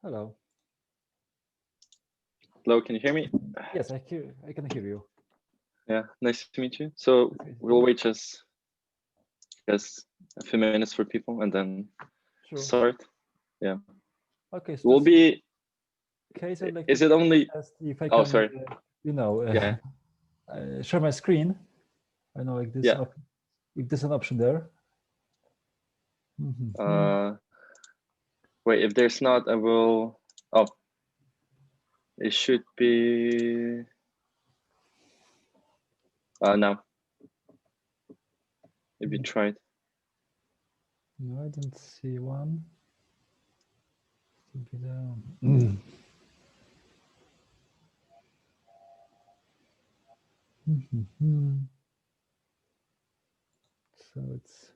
Hello. Hello, can you hear me? Yes, I can hear you. Yeah, nice to meet you. So we'll wait just a few minutes for people and then start. Yeah. Okay. So will be. Okay, so like, is it only? If I Oh, can, sorry. Yeah. Share my screen. I know like this. Yeah. If there's an option there. Wait, if there's not, I will. Oh, it should be. Now. If you tried. No, I don't see one. So it's.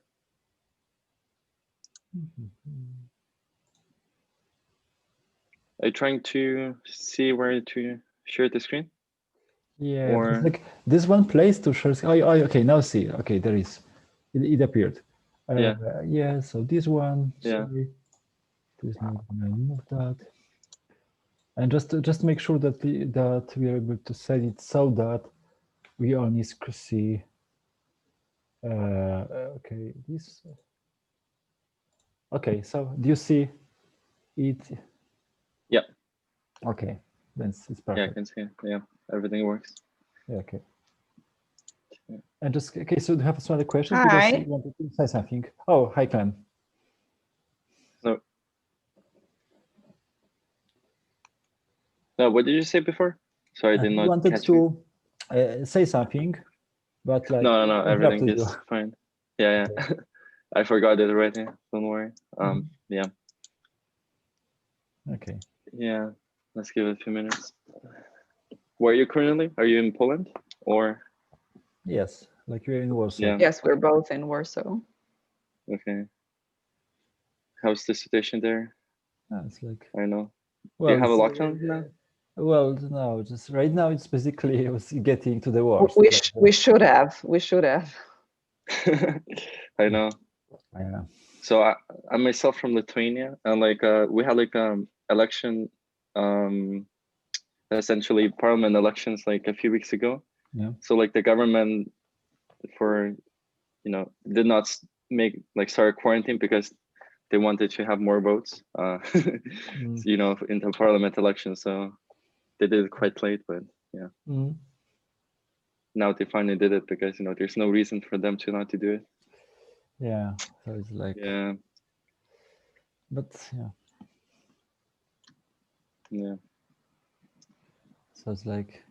Are you trying to see where to share the screen? Yeah, or like this one place to share. Oh, okay, now see. Okay, there is. It appeared. Yeah. Yeah. So this one. Yeah. Sorry. This one. I move that. And just make sure that we are able to set it so that we only see. Okay, this. Okay, so do you see it? Yeah. Okay, then it's perfect. Yeah, I can see it. Yeah, everything works. Yeah, okay. And just okay. So do you have some other questions? Hi. Because you wanted to say something. Oh, hi, Klem. No, what did you say before? Sorry, I did not wanted catch to say something, but like no, everything is fine. Yeah. Okay. I forgot it already. Don't worry. Yeah. Okay. Yeah, let's give it a few minutes. Where are you currently? Are you in Poland or? Yes, like you're in Warsaw. Yeah. Yes, we're both in Warsaw. Okay. How's the situation there? It's like. I know. Well, do you have a lockdown now? Well, no, just right now it's basically getting to the worst. We should have. I know. Yeah. So I myself from Lithuania, and like we had like election, essentially parliament elections like a few weeks ago. Yeah. So like the government did not start quarantine because they wanted to have more votes, into parliament elections. So they did it quite late, but yeah. Now they finally did it because there's no reason for them to not to do it. Yeah, so it's like. Yeah. But yeah. Yeah. So it's like.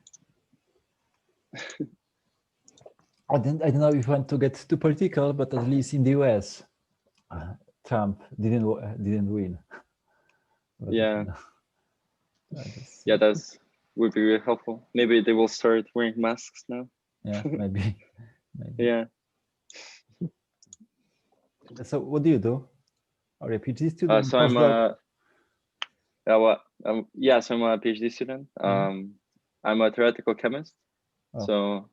I don't know if you want to get too political, but at least in the US, Trump didn't win. But, yeah. Yeah, would be really helpful. Maybe they will start wearing masks now. Yeah, maybe. Yeah. So what do you do? Are you a PhD student? So I'm so I'm a PhD student. I'm a theoretical chemist. Oh. So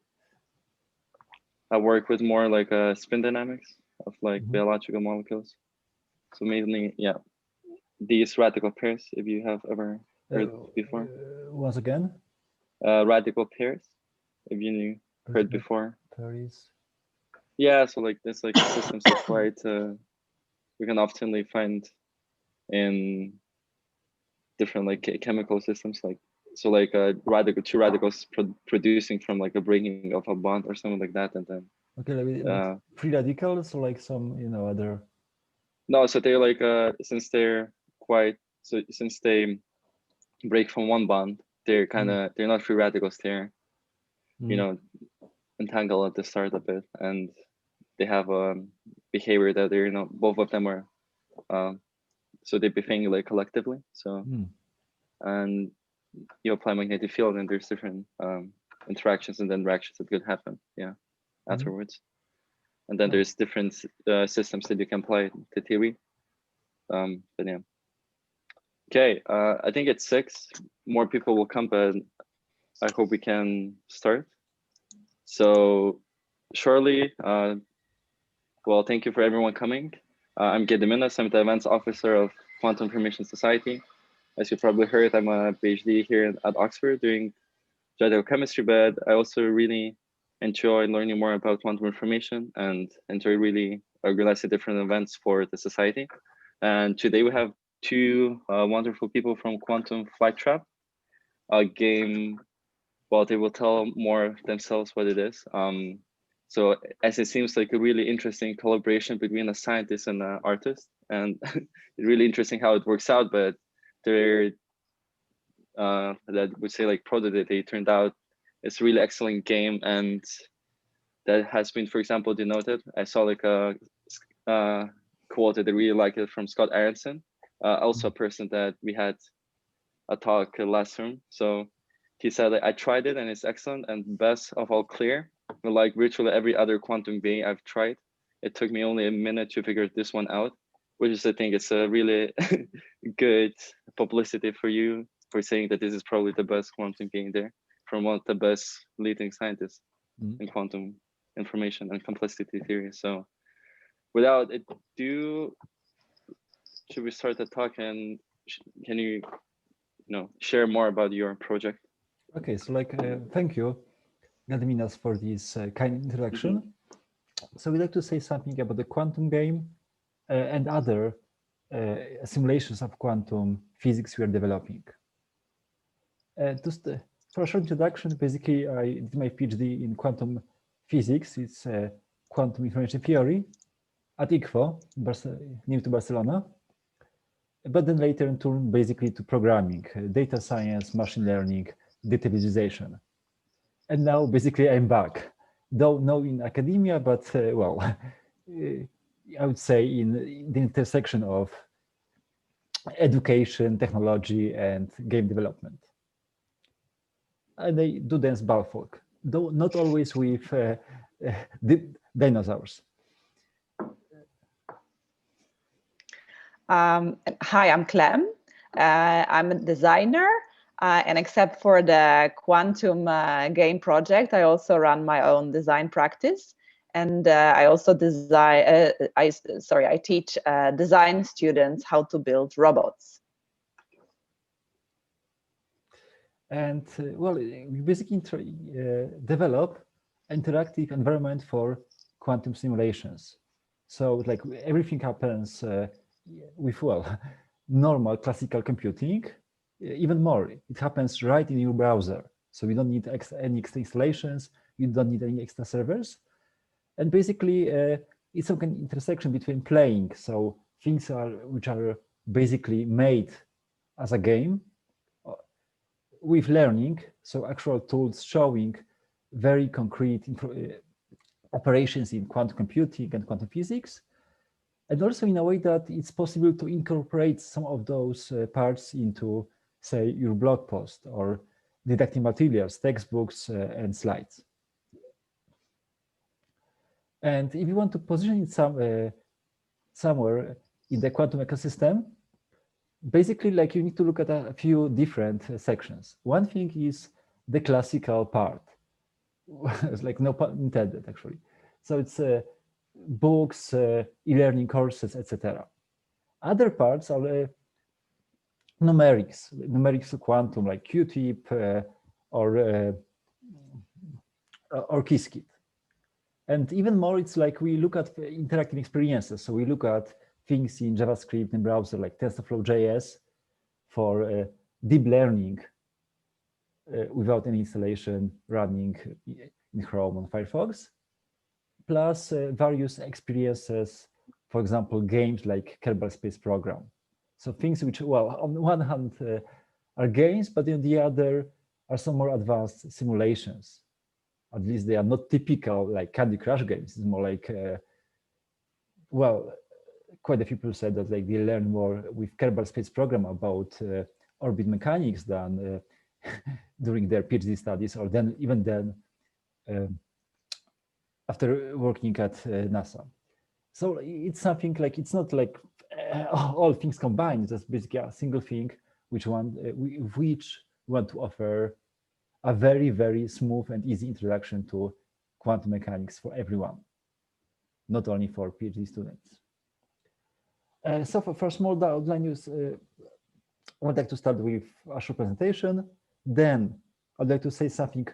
I work with more like spin dynamics of like biological molecules. So mainly, these radical pairs, if you have ever heard before. Once again? Radical pairs, if you heard before. Pairs. Yeah, so like this like systems are quite we can often find in different like chemical systems, like so like two radicals producing from like a breaking of a bond or something like that, and then like free radicals or like some other. No, so they're like since they break from one bond, they're they're not free radicals. They're entangled at the start a bit, and they have a behavior that they're both of them are so they behave like collectively. So and you apply magnetic field, and there's different interactions and then reactions that could happen afterwards. And then there's different systems that you can apply to theory. But yeah. Okay, I think it's 6. More people will come, but I hope we can start. So shortly, well, thank you for everyone coming. I'm Gediminas. I'm the events officer of Quantum Information Society. as you probably heard, I'm a PhD here at Oxford doing general chemistry, but I also really enjoy learning more about quantum information and enjoy really organizing different events for the society. And today we have two wonderful people from Quantum Flight Trap, a game. Well, they will tell more themselves what it is. So as it seems like a really interesting collaboration between a scientist and an artist, and it's really interesting how it works out, but they're that would say like prototype, they turned out it's a really excellent game, and that has been, for example, denoted. I saw like a quote that I really like it from Scott Aronson, also a person that we had a talk last term. So he said, I tried it and it's excellent and best of all clear. But like virtually every other quantum game I've tried, it took me only a minute to figure this one out, which is, I think, it's a really good publicity for you for saying that this is probably the best quantum game there from one of the best leading scientists in quantum information and complexity theory. So without ado, should we start the talk, and can you share more about your project? Okay, so thank you, Gadminas, for this kind introduction. So we'd like to say something about the quantum game and other simulations of quantum physics we are developing. Just for a short introduction, basically I did my PhD in quantum physics. It's quantum information theory at ICFO, near to Barcelona. But then later turned basically to programming, data science, machine learning, data visualization. And now basically I'm back, though not in academia, but well, I would say in the intersection of education, technology, and game development. And I do dance ball folk, though not always with dinosaurs. Hi, I'm Klem. I'm a designer, and except for the quantum game project, I also run my own design practice. And I also design. I teach design students how to build robots. And well, we basically develop interactive environment for quantum simulations. So like everything happens with, well, normal classical computing. Even more, it happens right in your browser. So you don't need any extra installations. You don't need any extra servers. And basically, it's some kind of intersection between playing. So things which are basically made as a game with learning. So actual tools showing very concrete operations in quantum computing and quantum physics. And also in a way that it's possible to incorporate some of those parts into, say, your blog post or didactic materials, textbooks, and slides. And if you want to position it somewhere in the quantum ecosystem, basically, like you need to look at a few different sections. One thing is the classical part. It's like no pun intended, actually. So it's books, e-learning courses, etc. Other parts are numerics of quantum, like QTIP or Qiskit. And even more, it's like we look at interactive experiences. So we look at things in JavaScript and browser like TensorFlow.js for deep learning without any installation running in Chrome and Firefox, plus various experiences, for example, games like Kerbal Space Program. So things which, well, on the one hand are games, but on the other are some more advanced simulations. At least they are not typical like Candy Crush games. It's more like, well, quite a few people said that like they learn more with Kerbal Space Program about orbit mechanics than during their PhD studies, or then even then after working at NASA. So it's something like, it's not like all things combined. It's just basically a single thing which we want to offer a very, very smooth and easy introduction to quantum mechanics for everyone, not only for PhD students. So for small outline use, would like to start with a short presentation. Then I'd like to say something,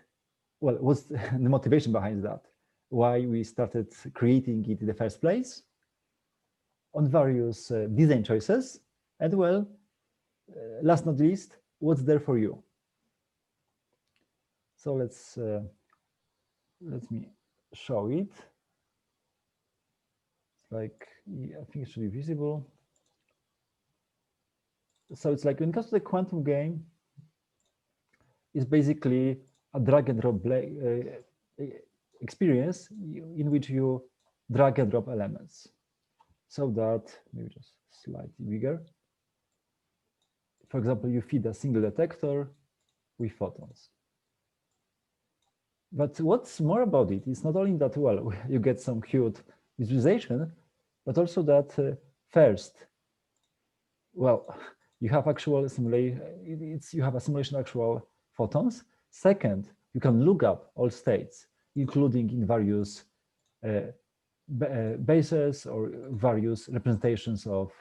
well, what's the motivation behind that? Why we started creating it in the first place, on various design choices, and well, last not least, what's there for you. So let me show it. It's like, I think it should be visible. So it's like when it comes to the quantum game, it's basically a drag and drop experience in which you drag and drop elements. So that, maybe just slightly bigger. For example, you feed a single detector with photons. But what's more about it is not only that, well, you get some cute visualization, but also that first, well, you have actual simulation, you have a simulation of actual photons. Second, you can look up all states, including in various bases or various representations of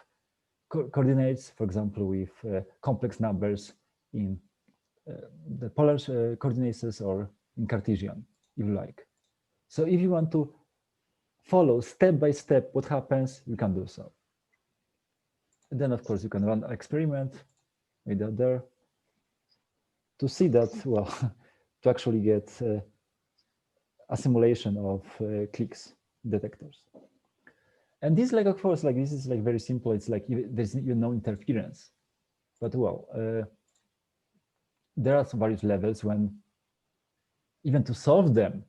coordinates, for example, with complex numbers in the polar coordinates or in Cartesian, if you like. So if you want to follow step by step what happens, you can do so. And then, of course, you can run an experiment with that there to see that, well, to actually get a simulation of clicks detectors. And this, like, of course, like this is like very simple. It's like there's no interference, but well, there are some various levels when even to solve them,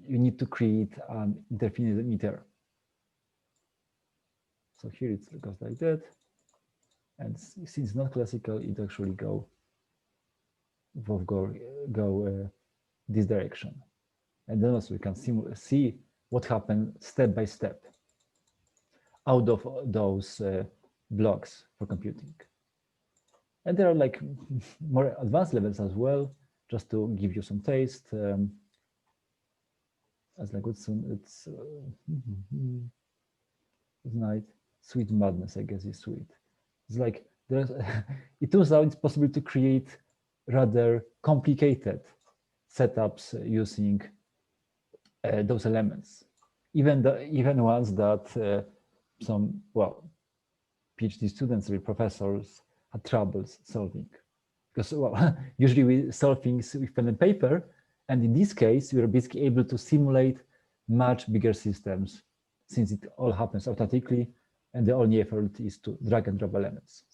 you need to create an interferometer. So here it goes like that. And since it's not classical, it actually go this direction. And then also we can see what happened step by step out of those blocks for computing. And there are like more advanced levels as well, just to give you some taste. As like it's night, sweet madness, I guess is sweet. It's like there's it turns out it's possible to create rather complicated setups using those elements, even ones that some, well, PhD students or professors had troubles solving, because, well, usually we solve things with pen and paper, and in this case we are basically able to simulate much bigger systems since it all happens automatically and the only effort is to drag and drop elements.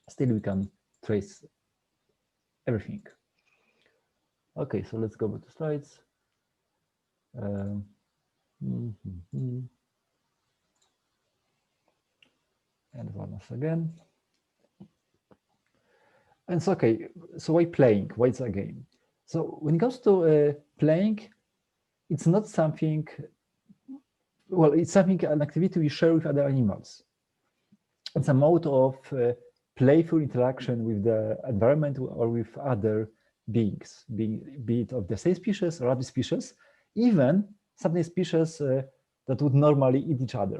Still we can trace everything. Okay, so let's go back to slides. And once again. And so, okay, so why playing? Why it's a game? So when it comes to playing, it's not something, well, it's something, an activity we share with other animals. It's a mode of playful interaction with the environment or with other beings, be it of the same species or other species, even some species that would normally eat each other.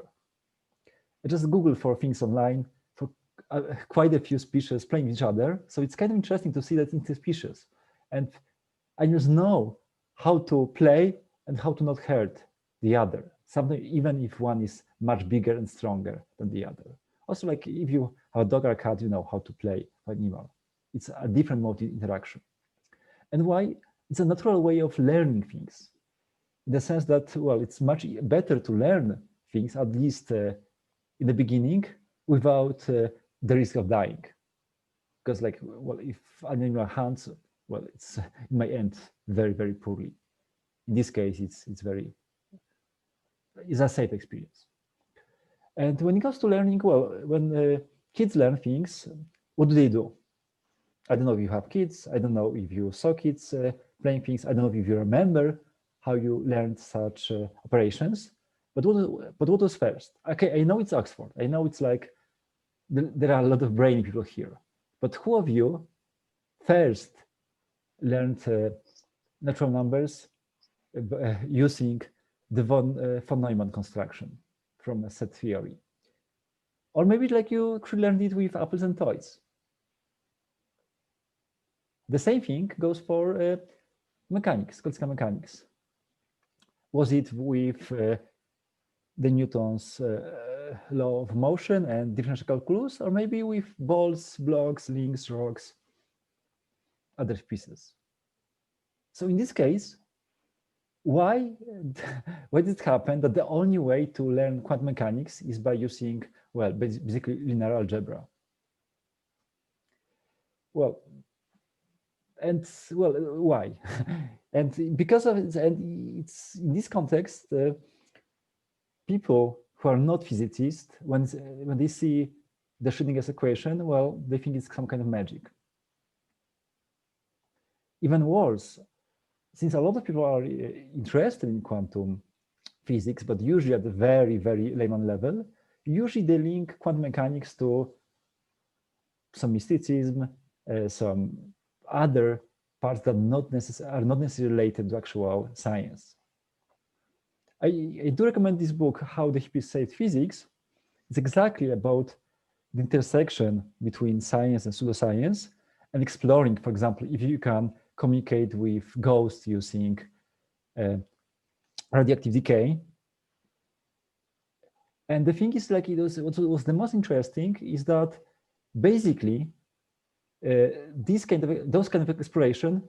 I just Google for things online for quite a few species playing each other. So it's kind of interesting to see that interspecies. And I just know how to play and how to not hurt the other. Something, even if one is much bigger and stronger than the other. Also, like if you have a dog or a cat, you know how to play with an animal. It's a different mode of interaction. And why? It's a natural way of learning things. In the sense that, well, it's much better to learn things, at least in the beginning, without the risk of dying. Because, like, well, if an animal hunts, well, it might end very, very poorly. In this case, it's a safe experience. And when it comes to learning, well, when kids learn things, what do? I don't know if you have kids. I don't know if you saw kids playing things. I don't know if you remember how you learned such operations. But what was first? Okay, I know it's Oxford. I know it's like there are a lot of brainy people here. But who of you first learned natural numbers using the von Neumann construction from a set theory? Or maybe like you could learn it with apples and toys. The same thing goes for mechanics, classical mechanics. Was it with the Newton's law of motion and differential calculus, or maybe with balls, blocks, links, rocks, other pieces? So in this case, why did it happen that the only way to learn quantum mechanics is by using, well, basically linear algebra? Well, why? And because of it, and it's in this context, people who are not physicists, when they see the Schrödinger's equation, well, they think it's some kind of magic. Even worse, since a lot of people are interested in quantum physics, but usually at the very, very layman level, usually they link quantum mechanics to some mysticism, some other parts that are not necessarily related to actual science. I do recommend this book, How the Hippies Saved Physics. It's exactly about the intersection between science and pseudoscience, and exploring, for example, if you can communicate with ghosts using radioactive decay. And the thing is, like, what was the most interesting is that basically those kind of exploration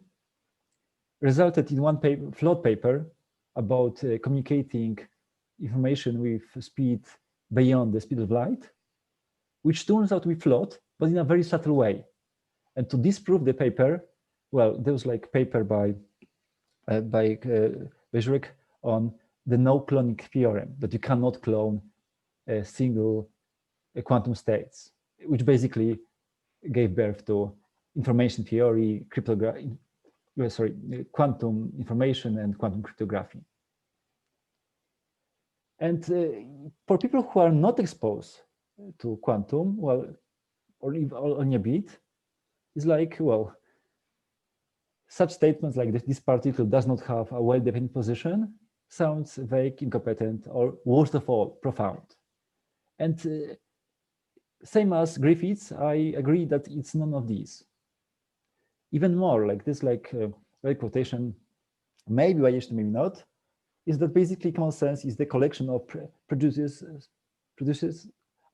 resulted in one flawed paper about communicating information with speed beyond the speed of light, which turns out to be flawed, but in a very subtle way. And to disprove the paper, well, there was like paper by Zurek on the no cloning theorem, that you cannot clone single quantum states, which basically gave birth to information theory, quantum information and quantum cryptography. And for people who are not exposed to quantum, well, or only a bit, it's like, well, such statements like this particle does not have a well-defined position sounds vague, incompetent, or worst of all, profound. And same as Griffiths, I agree that it's none of these. Even more, like this, quotation, maybe variation, maybe not, is that basically common sense is the collection of produces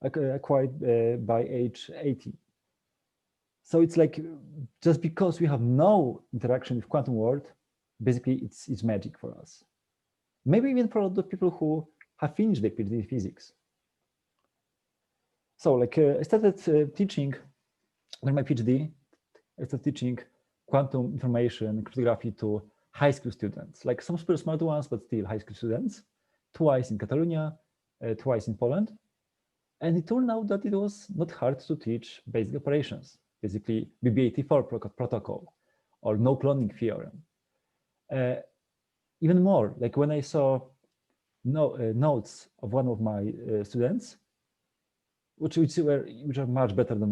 acquired by age 80. So it's like, just because we have no interaction with quantum world, basically it's magic for us. Maybe even for a lot of people who have finished their PhD in physics. So like I started teaching, in my PhD, I started teaching quantum information cryptography to high school students, like some super smart ones, but still high school students, twice in Catalonia, twice in Poland. And it turned out that it was not hard to teach basic operations, basically BB84 protocol or no cloning theorem. Even more, like when I saw notes of one of my students, which are much better than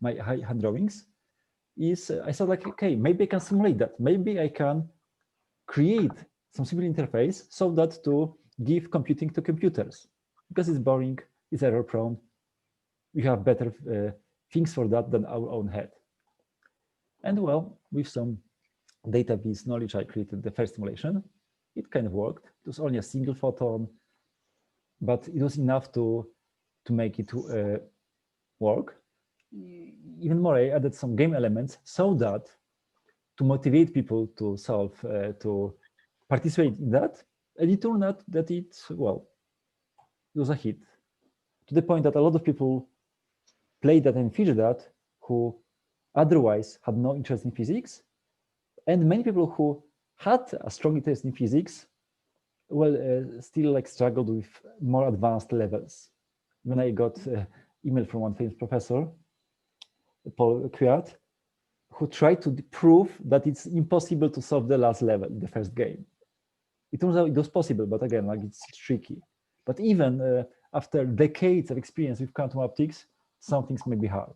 my hand drawings, is I thought like, okay, maybe I can simulate that. Maybe I can create some simple interface so that to give computing to computers, because it's boring, it's error prone. We have better things for that than our own head. And well, with some database knowledge, I created the first simulation. It kind of worked. It was only a single photon, but it was enough to make it work. Even more, I added some game elements so that to motivate people to solve, to participate in that. And it turned out that it was a hit, to the point that a lot of people played that and featured that who otherwise had no interest in physics. And many people who had a strong interest in physics, still like struggled with more advanced levels. When I got email from one famous professor, Piotr, who tried to prove that it's impossible to solve the last level, the first game. It turns out it was possible, but again, like it's tricky. But even after decades of experience with quantum optics, some things may be hard.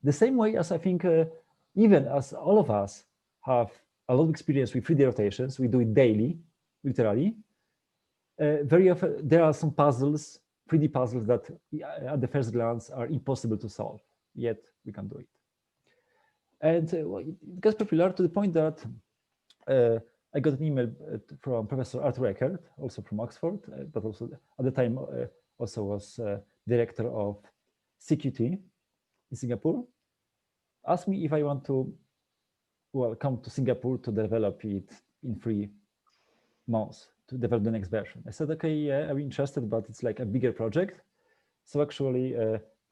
The same way as I think, even as all of us have a lot of experience with 3D rotations, we do it daily, literally. Very often there are some puzzles, 3D puzzles that at the first glance are impossible to solve, yet we can do it. And well, it got popular to the point that I got an email from Professor Arthur Eckert, also from Oxford, but also at the time also was director of CQT in Singapore, asked me if I want to, well, come to Singapore to develop it in 3 months, to develop the next version. I said, okay, yeah, I'm interested, but it's like a bigger project. So actually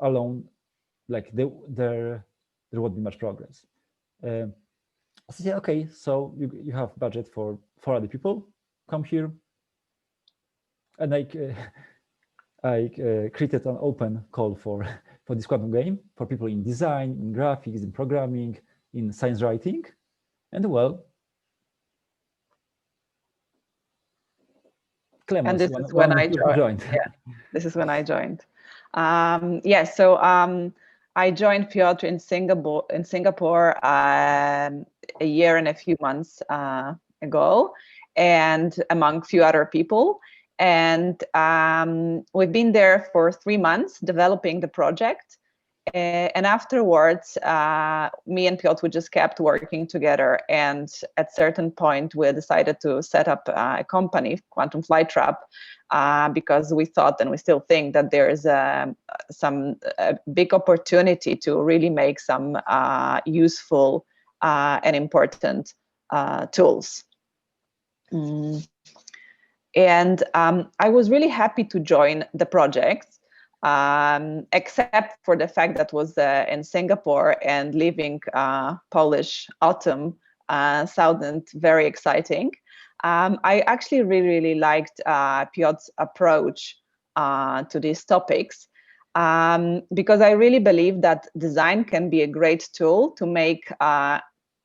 alone, like there won't be much progress. I said, yeah, okay, so you have budget for 4 other people, come here. And I created an open call for this quantum game for people in design, in graphics, in programming, in science writing. And well, Klem, and this is when I joined. Yeah, this is when I joined. So I joined Piotr in Singapore a year and a few months ago, and among few other people. And we've been there for 3 months developing the project. And afterwards, me and Piotr, we just kept working together. And at certain point, we decided to set up a company, Quantum Flytrap, because we thought, and we still think, that there is some big opportunity to really make some useful and important tools. And I was really happy to join the project. Except for the fact that was in Singapore, and living Polish autumn sounded very exciting. I actually really liked Piotr's approach to these topics, because I really believe that design can be a great tool to make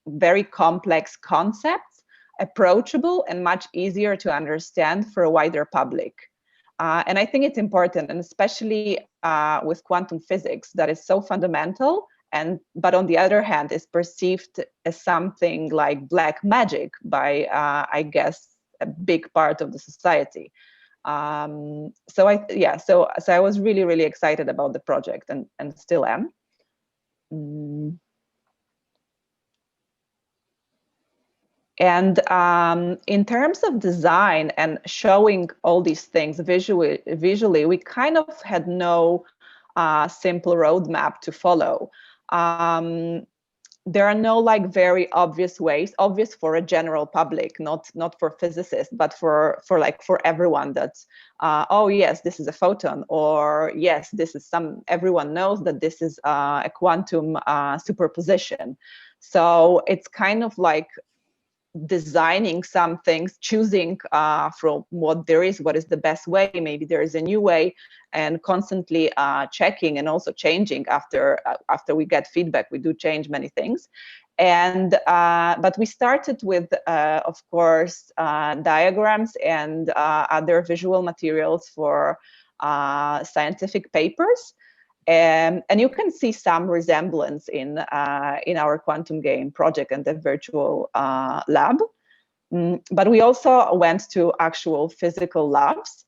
very complex concepts approachable and much easier to understand for a wider public. And I think it's important, and especially with quantum physics, that is so fundamental, but on the other hand is perceived as something like black magic by, I guess, a big part of the society. So I was really excited about the project, and still am. And in terms of design and showing all these things visually, we kind of had no simple roadmap to follow. There are no like very obvious ways, obvious for a general public, not for physicists, but for everyone. That's oh yes, this is a photon, or yes, this is everyone knows that this is a quantum superposition. So it's kind of like designing some things, choosing from what there is, what is the best way. Maybe there is a new way, and constantly checking and also changing after we get feedback. We do change many things, and but we started with, of course, diagrams and other visual materials for scientific papers. And you can see some resemblance in our quantum game project and the virtual lab. But we also went to actual physical labs.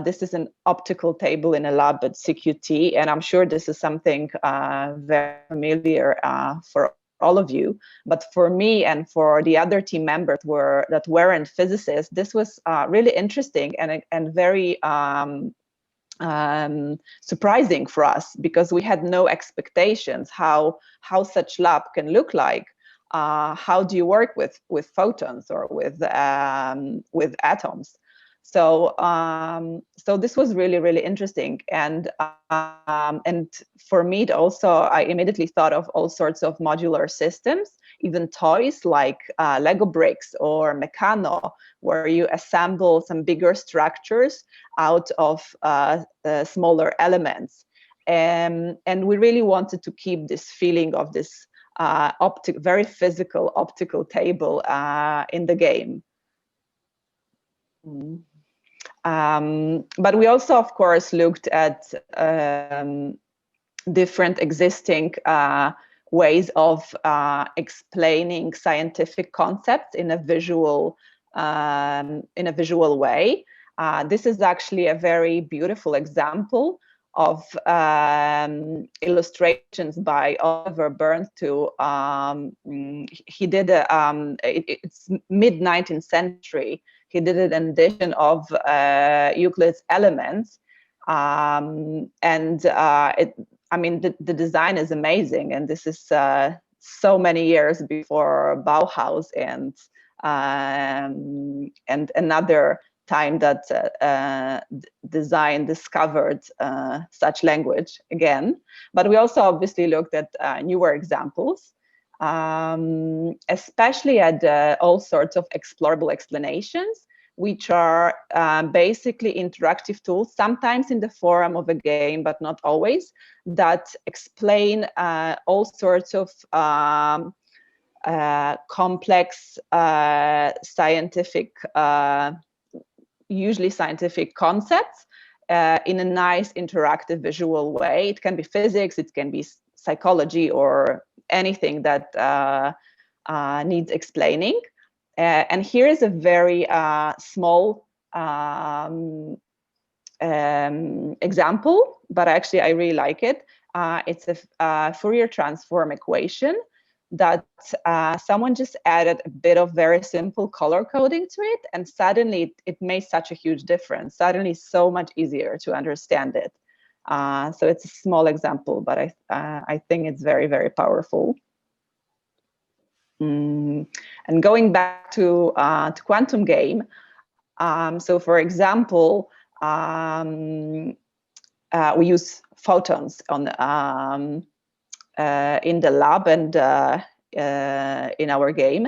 This is an optical table in a lab at CQT, and I'm sure this is something very familiar for all of you. But for me and for the other team members that weren't physicists, this was really interesting and very surprising for us, because we had no expectations how such lab can look like. How do you work with photons or with atoms? So this was really interesting, and for me also, I immediately thought of all sorts of modular systems, even toys like Lego bricks or Meccano, where you assemble some bigger structures out of smaller elements. And we really wanted to keep this feeling of this very physical optical table in the game. But we also, of course, looked at different existing ways of explaining scientific concepts in a visual way. This is actually a very beautiful example of illustrations by Oliver Burns to he did it's mid 19th century. He did an edition of Euclid's Elements, and I mean the design is amazing, and this is so many years before Bauhaus and another time that design discovered such language again. But we also obviously looked at newer examples, especially at all sorts of explorable explanations, which are basically interactive tools, sometimes in the form of a game, but not always, that explain all sorts of complex scientific usually scientific concepts in a nice interactive visual way. It can be physics, it can be psychology, or anything that needs explaining. And here is a very small example, but actually I really like it. It's a Fourier transform equation that someone just added a bit of very simple color coding to it, and suddenly it made such a huge difference. Suddenly so much easier to understand it. So it's a small example, but I think it's very, very powerful. And going back to quantum game, so for example, we use photons on in the lab and in our game,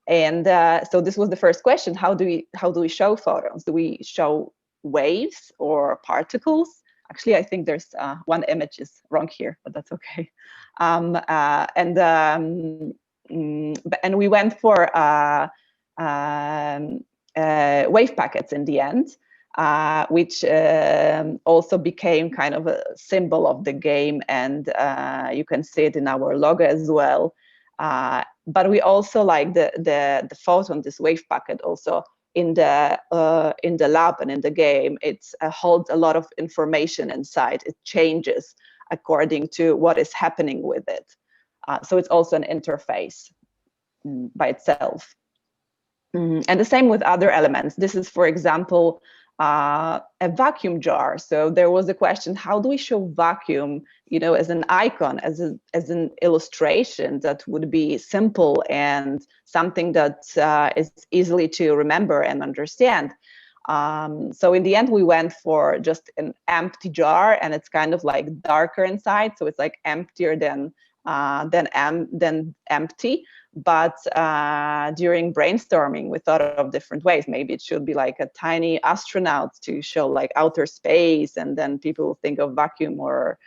and so this was the first question: how do we show photons? Do we show waves or particles? Actually, I think there's one image is wrong here, but that's okay. And we went for wave packets in the end, which also became kind of a symbol of the game, and you can see it in our logo as well. But we also like the photon, this wave packet, also in the lab and in the game. It holds a lot of information inside. It changes according to what is happening with it. So it's also an interface by itself. And the same with other elements. This is, for example, a vacuum jar. So there was a question: how do we show vacuum, as an icon, as an illustration that would be simple and something that is easily to remember and understand? So in the end, we went for just an empty jar, and it's kind of like darker inside, so it's like emptier than empty. But during brainstorming, we thought of different ways. Maybe it should be like a tiny astronaut to show like outer space, and then people think of vacuum or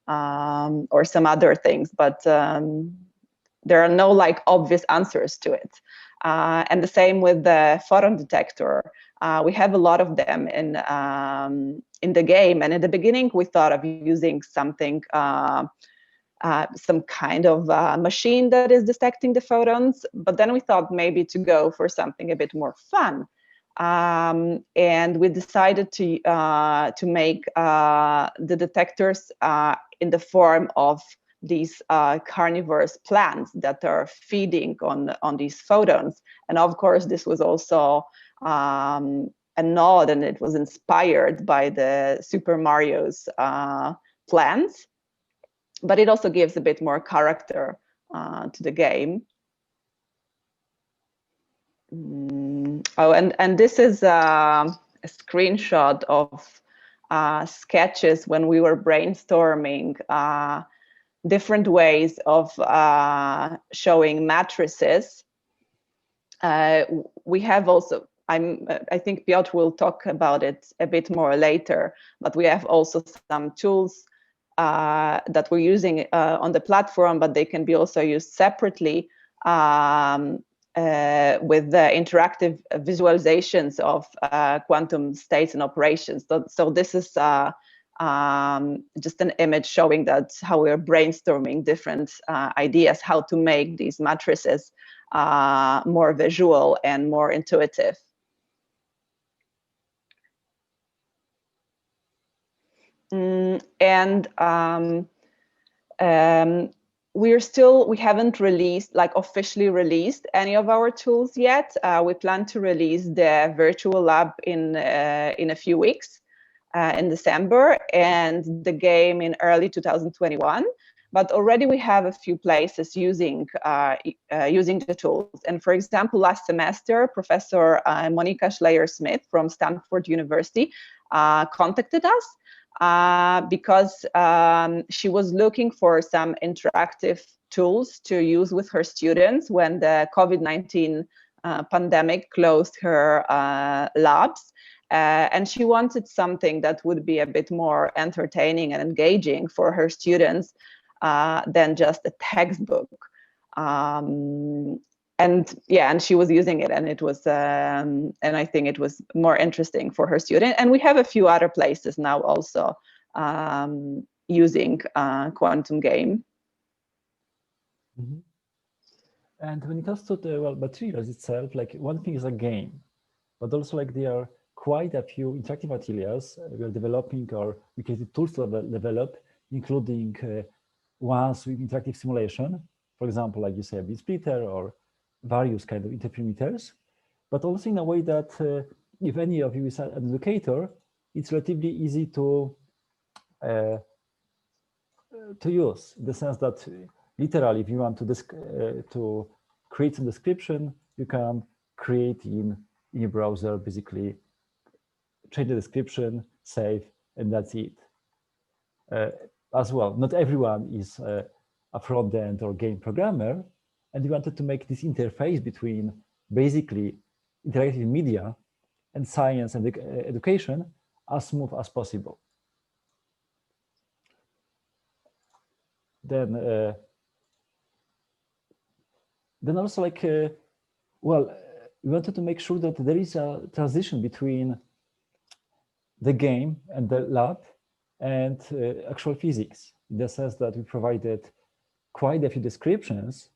some other things. But there are no like obvious answers to it. And the same with the photon detector. We have a lot of them in the game, and in the beginning we thought of using something. Some kind of machine that is detecting the photons, but then we thought maybe to go for something a bit more fun, and we decided to make the detectors in the form of these carnivorous plants that are feeding on these photons. And of course, this was also a nod, and it was inspired by the Super Mario's plants. But it also gives a bit more character to the game. Oh, and this is a screenshot of sketches when we were brainstorming different ways of showing matrices. We have also, I think Piotr will talk about it a bit more later, but we have also some tools that we're using on the platform, but they can be also used separately with the interactive visualizations of quantum states and operations. So this is just an image showing that how we're brainstorming different ideas, how to make these matrices more visual and more intuitive. And we haven't released, like officially released any of our tools yet. We plan to release the virtual lab in a few weeks, in December, and the game in early 2021. But already we have a few places using the tools. And for example, last semester, Professor Monica Schleyer-Smith from Stanford University contacted us because she was looking for some interactive tools to use with her students when the COVID-19 pandemic closed her labs. And she wanted something that would be a bit more entertaining and engaging for her students than just a textbook. And she was using it, and it was, and I think it was more interesting for her student. And we have a few other places now also using Quantum Game. Mm-hmm. And when it comes to the materials itself, like one thing is a game, but also like there are quite a few interactive materials we are developing, or we created tools to develop, including ones with interactive simulation, for example, like you say, a bit splitter or various kind of interferometers, but also in a way that if any of you is an educator, it's relatively easy to use, in the sense that literally, if you want to create some description, you can create in your browser, basically change the description, save, and that's it. As well, not everyone is a front-end or game programmer, and we wanted to make this interface between basically interactive media and science and education as smooth as possible. Then also like, we wanted to make sure that there is a transition between the game and the lab and actual physics, in the sense that we provided quite a few descriptions,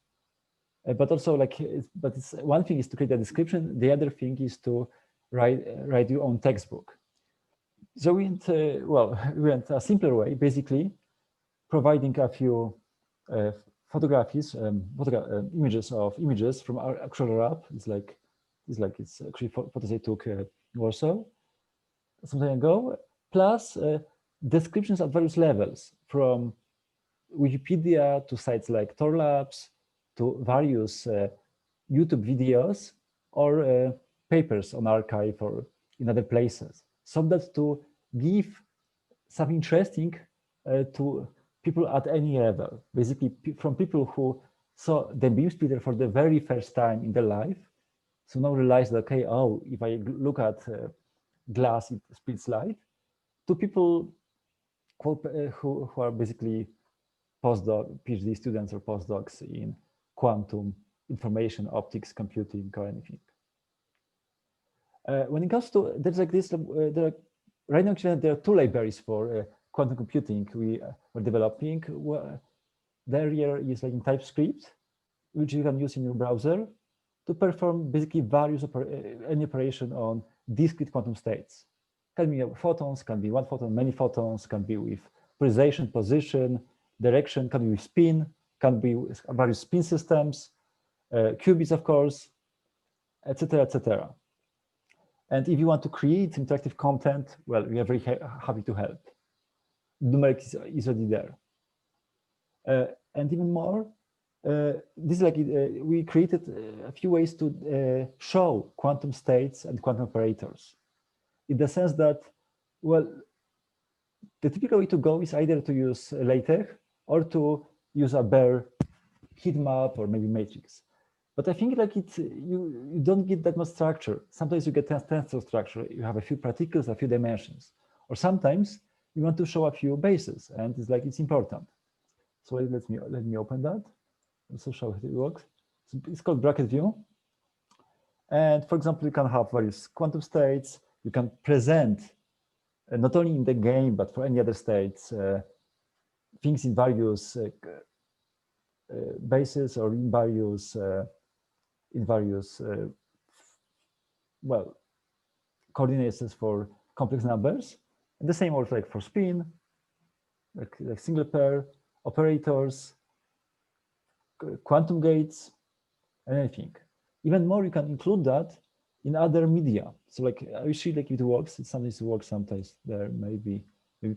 but also like, but it's one thing is to create a description, the other thing is to write your own textbook. So we went a simpler way, basically providing a few images from our actual lab. It's actually photos I took Warsaw some time ago, plus descriptions at various levels, from Wikipedia to sites like Tor Labs to various YouTube videos or papers on archive or in other places, so that to give something interesting to people at any level, basically from people who saw the beam splitter for the very first time in their life, so now realize that, okay, oh, if I look at glass, it splits light, to people who are basically postdoc, PhD students or postdocs in quantum information, optics, computing, or anything. When it comes to, there's like this, right now there are two libraries for quantum computing we are developing. The area is like in TypeScript, which you can use in your browser to perform basically various any operation on discrete quantum states. Can be photons, can be one photon, many photons, can be with polarization, position, direction, can be with spin, can be with various spin systems, qubits, of course, etc., etc. And if you want to create interactive content, well, we are very happy to help. Numeric is already there. And even more, this is like we created a few ways to show quantum states and quantum operators, in the sense that, well, the typical way to go is either to use LaTeX or to use a bare heat map or maybe matrix. But I think like you don't get that much structure. Sometimes you get tensor structure. You have a few particles, a few dimensions, or sometimes you want to show a few bases, and it's important. So let me open that. Also show how it works. So it's called bracket view. And for example, you can have various quantum states. You can present not only in the game, but for any other states, things in various bases or in various coordinates for complex numbers. And the same also like for spin, like single pair, operators, quantum gates, and anything. Even more, you can include that in other media. So like I see like it works. It sometimes works, sometimes there may be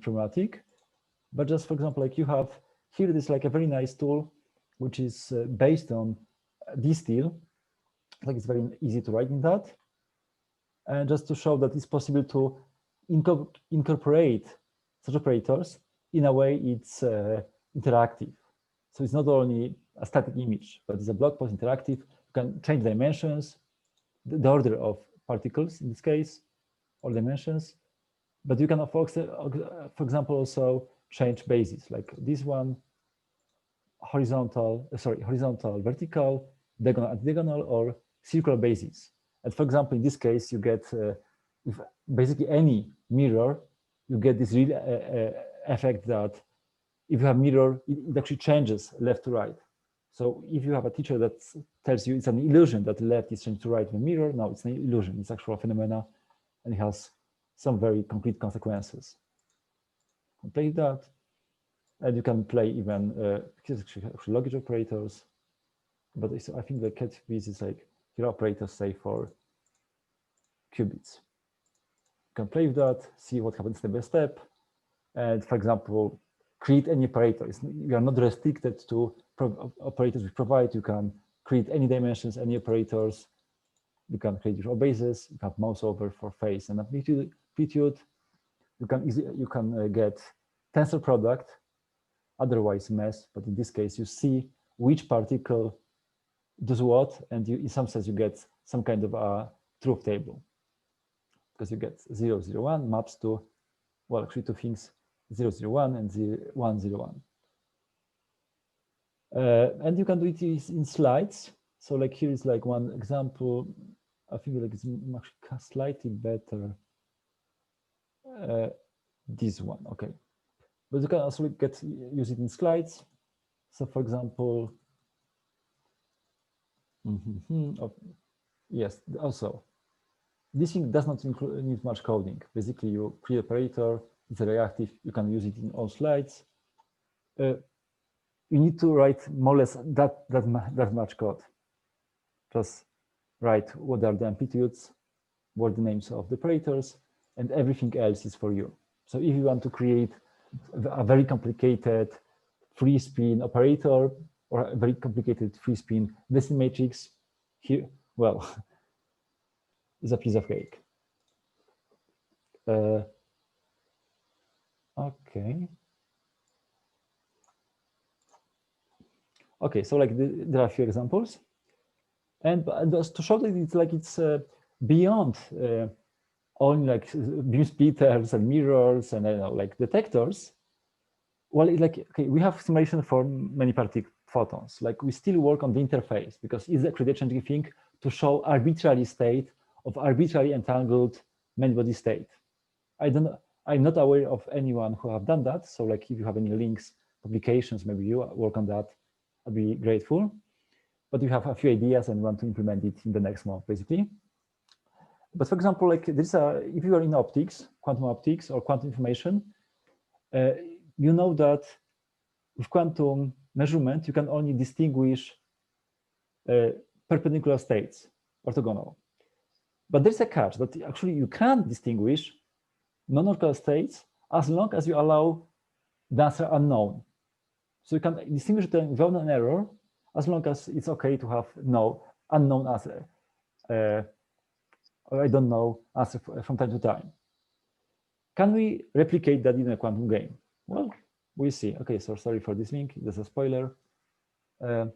problematic. But just for example, like you have here, it is like a very nice tool, which is based on distill. Like it's very easy to write in that. And just to show that it's possible to incorporate such operators in a way it's interactive. So it's not only a static image, but it's a blog post interactive. You can change dimensions, the order of particles in this case, or dimensions. But you can, for example, also change bases, like this one, horizontal, vertical, diagonal, anti-diagonal, or circular bases. And for example, in this case, you get with basically any mirror, you get this real effect that if you have mirror, it actually changes left to right. So if you have a teacher that tells you it's an illusion that left is changed to right in the mirror, no, it's an illusion, it's actual phenomena, and it has some very concrete consequences. Play that, and you can play even actually logic operators, but I think the cat piece is like your operators say for qubits. You can play with that, see what happens step by step, and for example, create any operator. You are not restricted to operators we provide. You can create any dimensions, any operators. You can create your bases. You have mouse over for phase and amplitude. You can get tensor product, otherwise mess. But in this case, you see which particle does what, and in some sense you get some kind of a truth table, because you get 0, 0, 1 maps to, well, actually two things, 0, 0, 1 and 0, 1, 0, 1. And you can do it in slides. So like here is like one example. I think like it's actually slightly better. This one, okay. But you can also use it in slides. So for example, yes, also, this thing does not need much coding. Basically, you create an operator, it's reactive, you can use it in all slides. You need to write more or less that much code. Just write what are the amplitudes, what are the names of the operators, and everything else is for you. So if you want to create a very complicated free spin operator or a very complicated free spin decimal matrix, here, well, is a piece of cake. Okay. Okay, so like there are a few examples, and just to show that it's beyond only like beam splitters and mirrors and like detectors. Well, okay, we have simulation for many particle photons. Like we still work on the interface because it's a accreditation thing to show arbitrary state of arbitrary entangled many-body state. I'm not aware of anyone who have done that. So like if you have any links, publications, maybe you work on that, I'd be grateful. But you have a few ideas and want to implement it in the next month, basically. But for example, like this, if you are in optics, quantum optics or quantum information, you know that with quantum measurement, you can only distinguish perpendicular states, orthogonal. But there's a catch that actually you can't distinguish non-orthogonal states as long as you allow the answer unknown. So you can distinguish them without an error as long as it's okay to have no unknown answer. Or I don't know answer from time to time. Can we replicate that in a quantum game? Well, we'll see. Okay, so sorry for this link. There's a spoiler. I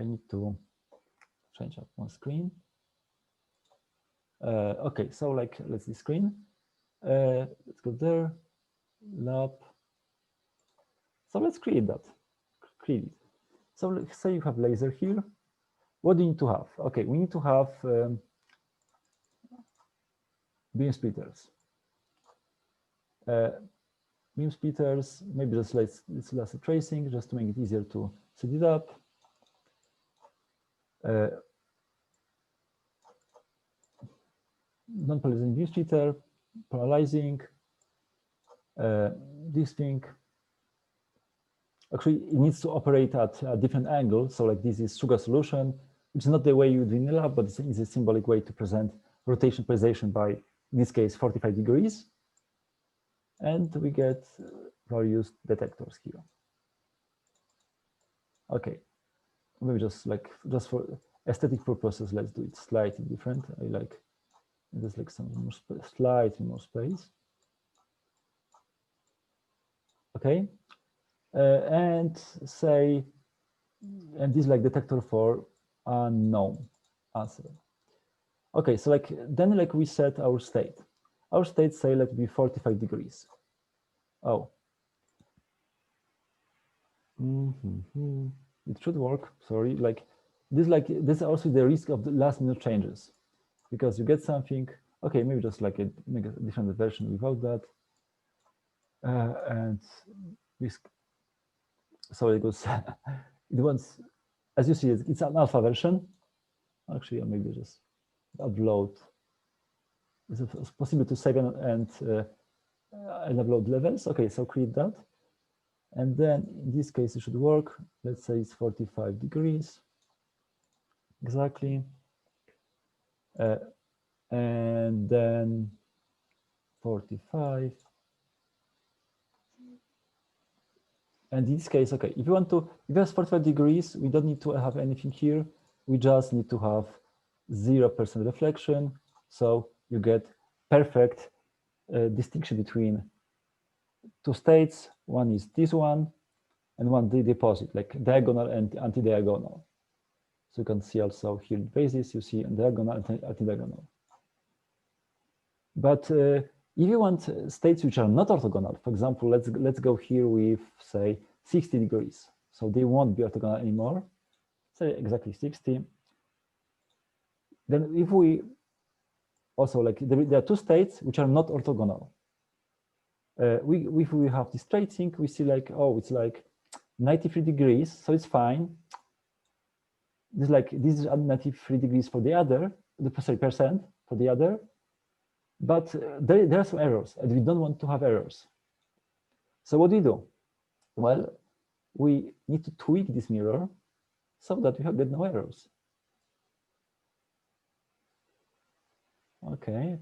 need to change up one screen. Okay, so like let's see screen. Let's go there. Lab. So let's create that. Create it. So let's say you have laser here. What do you need to have? Okay, we need to have beam splitters. Beam splitters, maybe just let's laser tracing just to make it easier to set it up. Non-polarizing beam splitter, polarizing, this thing, actually, it needs to operate at a different angle. So like this is sugar solution, which is not the way you do in the lab, but it's a symbolic way to present rotation polarization by, in this case, 45 degrees. And we get various detectors here. Okay, maybe just for aesthetic purposes, let's do it slightly different. I like, there's like some more slightly more space. Okay, and say, and this is like detector for unknown answer. Okay, so like then like we set our state. Our state say let be 45 degrees. Oh. It should work. Sorry, like this is also the risk of the last minute changes, because you get something. Okay, maybe just like make a different version without that, and this. So it goes. It wants, as you see, it's an alpha version. Actually, maybe just upload. Is it possible to save and upload levels? Okay, so create that. And then in this case, it should work. Let's say it's 45 degrees. Exactly. And then 45. And in this case, okay, if you want to, if it's 45 degrees, we don't need to have anything here. We just need to have 0% reflection. So you get perfect distinction between two states. One is this one, and one the deposit, like diagonal and anti-diagonal. So you can see also here the basis, you see diagonal and anti-diagonal. But if you want states which are not orthogonal, for example, let's go here with say 60 degrees. So they won't be orthogonal anymore. Say exactly 60. Then if we also like there are two states which are not orthogonal. If we have this tracing, we see like, oh, it's like 93 degrees, so it's fine. This is 93 degrees for the other, sorry, percent for the other. But there are some errors, and we don't want to have errors. So what do we do? Well, we need to tweak this mirror so that we get no errors. Okay.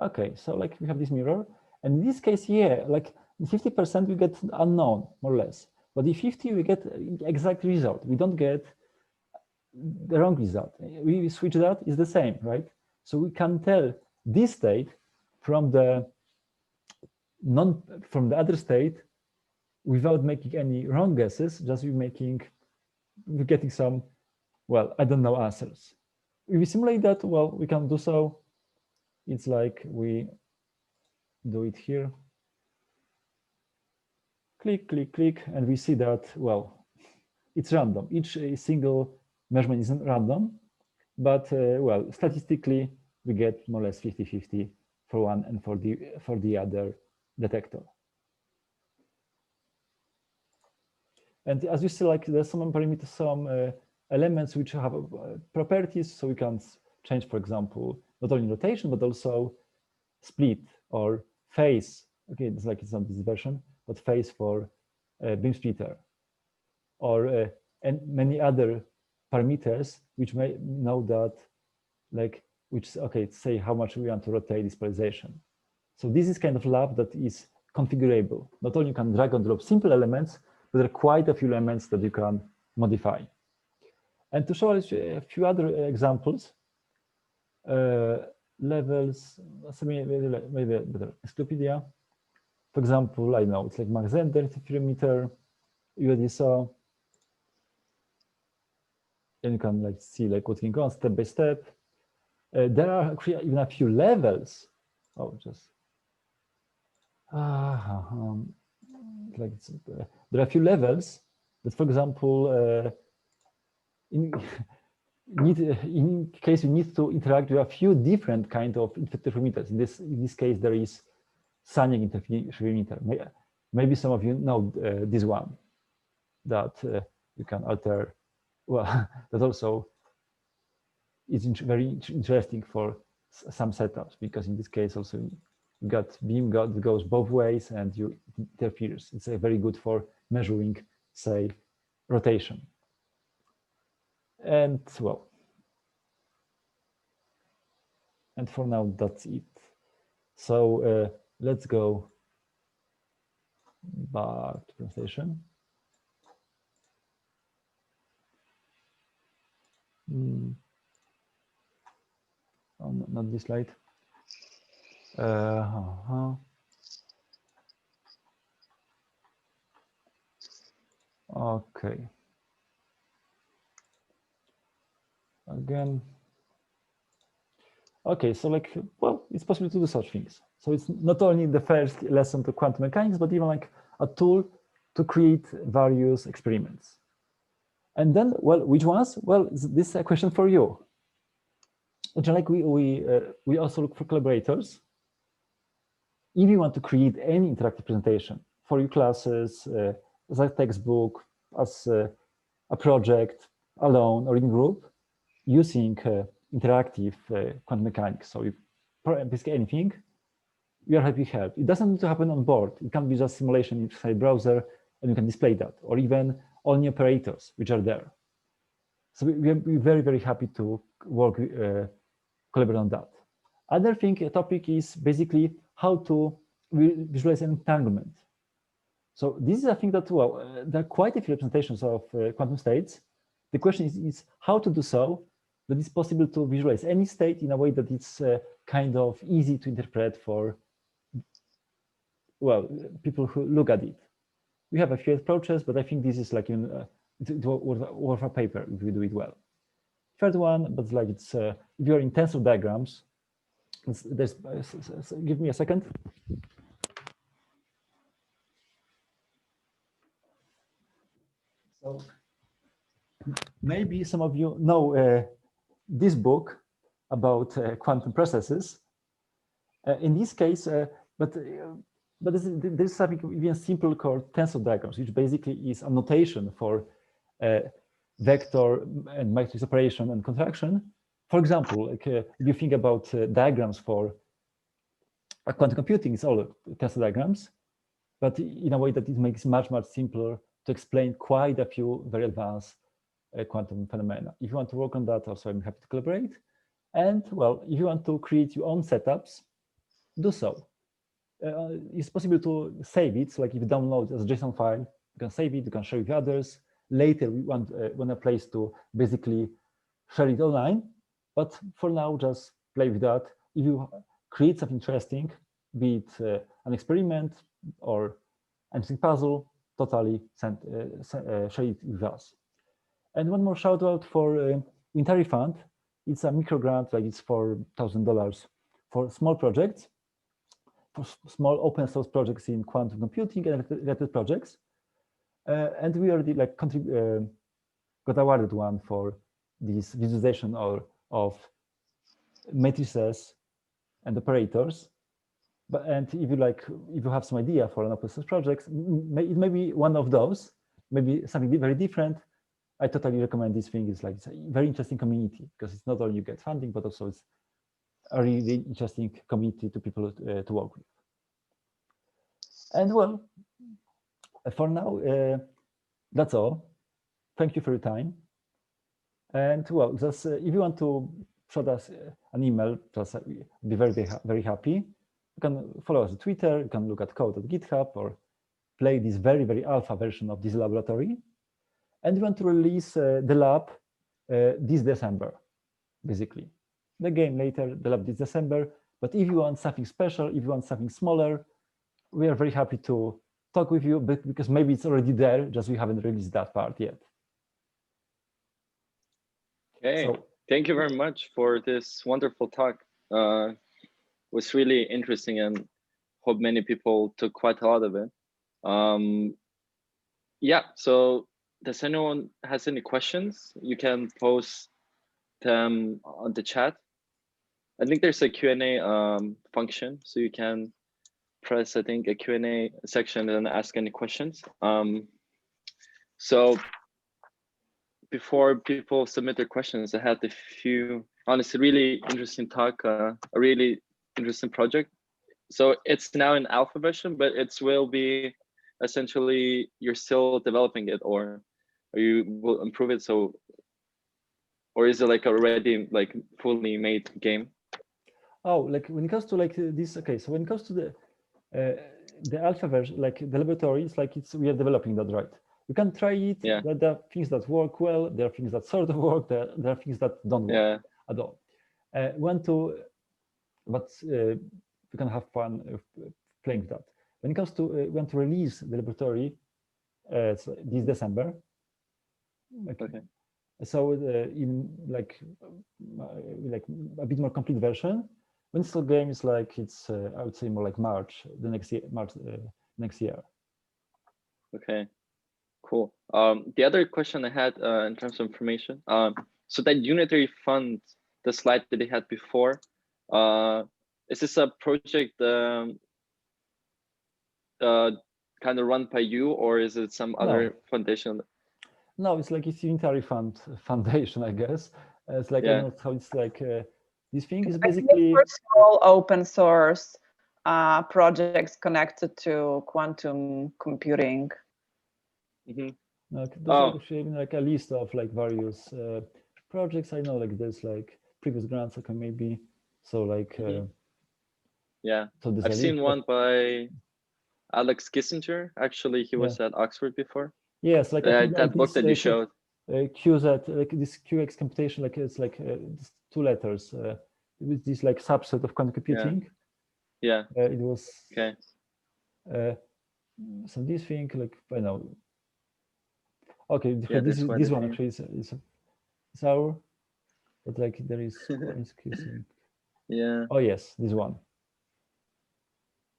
Okay, so like we have this mirror, and in this case, yeah, like 50% we get unknown, more or less. But in 50 we get exact result. We don't get the wrong result. We switch that, is the same, right? So we can tell this state from the other state without making any wrong guesses, just we're getting some, well, I don't know answers. If we simulate that, well, we can do so. It's like we do it here. Click, click, click, and we see that, well, it's random. Each single measurement isn't random, but well, statistically, we get more or less 50-50 for one and for the other detector. And as you see, like there's some parameters, some elements which have properties, so we can change, for example, not only rotation, but also split or phase. Okay, it's like it's not this version, but phase for beam splitter, or and many other parameters which may know that, like, which, okay, say how much we want to rotate this polarization. So this is kind of lab that is configurable. Not only you can drag and drop simple elements, but there are quite a few elements that you can modify. And to show a few other examples, levels, maybe better, encyclopedia. For example, I know it's like Mach Zehnder interferometer, you already saw. And you can like see like what can go on step by step. There are actually even a few levels. Oh, just like there are a few levels that, for example, in case you need to interact with a few different kind of interferometers. In this case, there is Sanyang interferometer. Maybe some of you know this one that you can alter. Well, that also is very interesting for some setups, because in this case also you got beam that goes both ways and it interferes. It's very good for measuring, say, rotation. And well, and for now that's it. So let's go back to presentation. Oh, not this slide. Okay. Again. Okay, so like, well, it's possible to do such things. So it's not only the first lesson to quantum mechanics, but even like a tool to create various experiments. And then, well, which ones? Well, this is a question for you. Like we also look for collaborators. If you want to create any interactive presentation for your classes, as a textbook, as a project, alone or in group, using interactive quantum mechanics, so basically anything, we are happy to help. It doesn't need to happen on board. It can be just simulation inside browser, and you can display that, or even only operators which are there. So we're very, very happy to work, collaborate on that. Other topic is basically how to visualize an entanglement. So this is a thing that, well, there are quite a few representations of quantum states. The question is how to do so that it's possible to visualize any state in a way that it's kind of easy to interpret for, well, people who look at it. We have a few approaches, but I think this is like it's worth a paper if we do it well. Third one, but like it's if you're in tensor diagrams, give me a second. So maybe some of you know this book about quantum processes. In this case, but there's something even simple called tensor diagrams, which basically is a notation for vector and matrix operation and contraction. For example, like if you think about diagrams for quantum computing, it's all tensor diagrams, but in a way that it makes it much, much simpler to explain quite a few very advanced quantum phenomena. If you want to work on that, also I'm happy to collaborate. And well, if you want to create your own setups, do so. It's possible to save it. So like if you download as a JSON file, you can save it, you can share it with others. Later, we want a place to basically share it online. But for now, just play with that. If you create something interesting, be it an experiment or anything puzzle, totally share it with us. And one more shout out for Wintari Fund. It's a micro grant, like it's $4,000 for small projects, for small open source projects in quantum computing and related projects. And we already like got awarded one for this visualization of matrices and operators. And if you have some idea for an open source project, it may be one of those, maybe something very different. I totally recommend this thing. It's a very interesting community because it's not only you get funding, but also it's a really interesting community to people to work with. And well, for now, that's all. Thank you for your time. And well, just if you want to shoot us an email, just be very, very happy. You can follow us on Twitter. You can look at code at GitHub or play this very, very alpha version of this laboratory. And we want to release the lab this December, basically. The game later, the lab this December. But if you want something special, if you want something smaller, we are very happy to talk with you, but because maybe it's already there, just we haven't released that part yet. Okay, so, thank you very much for this wonderful talk. It was really interesting and hope many people took quite a lot of it. Yeah, so does anyone has any questions? You can post them on the chat. I think there's a Q&A function, so you can press, I think, a Q&A section and ask any questions. So before people submit their questions, I had a few, honestly, really interesting talk, a really interesting project. So it's now in alpha version, but it will be essentially you're still developing it, or you will improve it. So, or is it like already like fully made game? Oh, like when it comes to like this, okay. So when it comes to the alpha version, like the laboratory, it's like we are developing that, right? You can try it. Yeah. But there are things that work well. There are things that sort of work. There are things that don't work at all. We can have fun playing with that. When it comes to when to release the laboratory, it's this December. Okay. So in like a bit more complete version. When it's still game is like it's I would say more like March next year. Okay, cool. The other question I had in terms of information, so that unitary fund, the slide that they had before, is this a project kind of run by you, or is it some other foundation? No, it's like it's Unitary Foundation, I guess. It's like I don't know how it's like. This thing is basically for small open source projects connected to quantum computing. Mm-hmm. Like, there's actually like a list of like various projects. I know like there's like previous grants, okay, maybe. So like yeah, so I've seen one by Alex Kissinger. Actually, he was at Oxford before. Yes, like that book that you showed. QZ, like this QX computation, like it's like these two letters with this like subset of quantum computing. Yeah. It was okay. So this thing, like I know. Okay, this one actually is our, but like there is QC. Yeah. Oh yes, this one.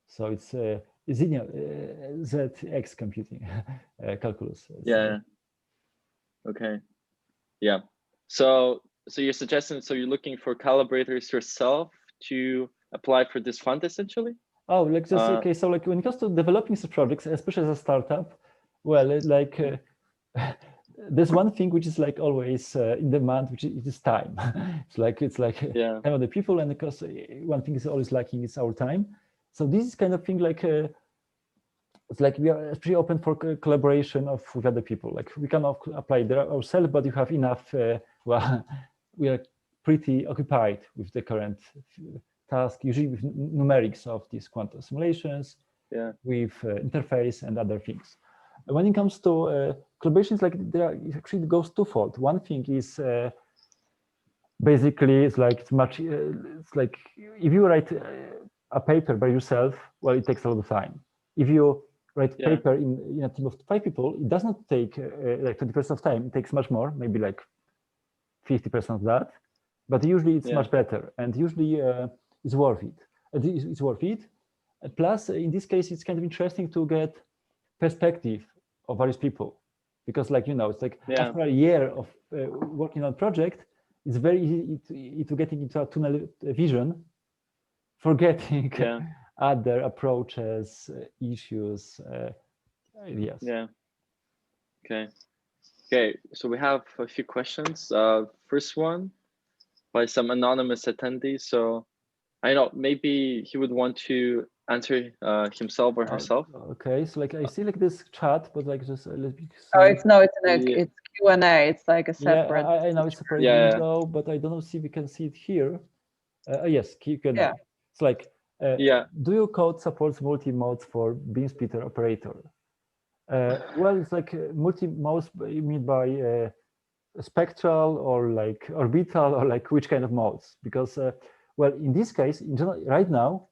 So it's ZX computing calculus. Yeah. Okay. Yeah. So you're suggesting, so you're looking for calibrators yourself to apply for this fund essentially? Oh, like just okay. So like when it comes to developing such projects, especially as a startup, well, there's one thing which is like always in demand, which is time. it's like time of the people, and because one thing is always lacking is our time. So this is kind of thing like it's like we are pretty open for collaboration with other people. Like we cannot apply there ourselves, but you have enough. Well, we are pretty occupied with the current task, usually with numerics of these quantum simulations, with interface and other things. When it comes to collaborations, like it actually goes twofold. One thing is basically it's like it's like if you write a paper by yourself, well, it takes a lot of time. If you write paper in a team of 5 people, it does not take like 20% of time. It takes much more, maybe like 50% of that. But usually it's much better, and usually it's worth it. It's worth it. Plus, in this case, it's kind of interesting to get perspective of various people, because like it's like after a year of working on a project, it's very easy to getting into a tunnel vision, forgetting other approaches, issues, ideas. Yeah. Okay, so we have a few questions. First one by some anonymous attendee. So I know maybe he would want to answer himself or herself. Okay, so like I see like this chat, but like just let me see. Oh, it's it's Q&A. It's like a separate. Yeah, I know it's separate window, but I don't know if we can see it here. Yes, Q&A. Yeah. It's like do your code supports multi-modes for beam splitter operator? Well, it's like multi-modes you mean by spectral or like orbital, or like which kind of modes? Because well, in this case, in general, right now,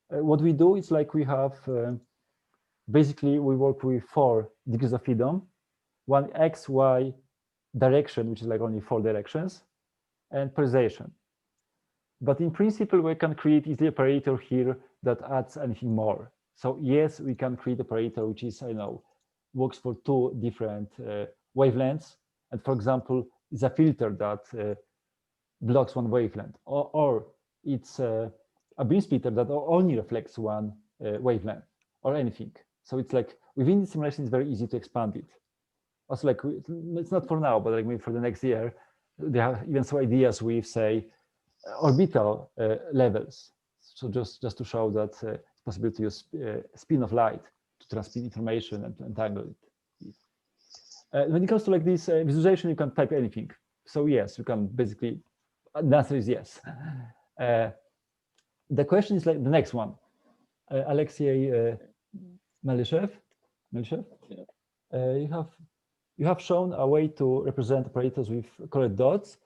what we do is like we have basically we work with 4 degrees of freedom, one X, Y direction, which is like only 4 directions, and polarization. But in principle, we can create easy operator here that adds anything more. So yes, we can create operator which is, I know, works for 2 different wavelengths, and for example, is a filter that blocks 1 wavelength, or it's a beam splitter that only reflects 1 wavelength, or anything. So it's like within the simulation, it's very easy to expand it. also like it's not for now, but like maybe for the next year, they have even some ideas with say orbital levels. So just to show that it's possible to use spin of light to transmit information and to entangle it. When it comes to like this visualization, you can type anything. So yes, you can basically. The answer is yes. The question is like the next one. Alexei Malyshev, yeah. You have shown a way to represent operators with colored dots,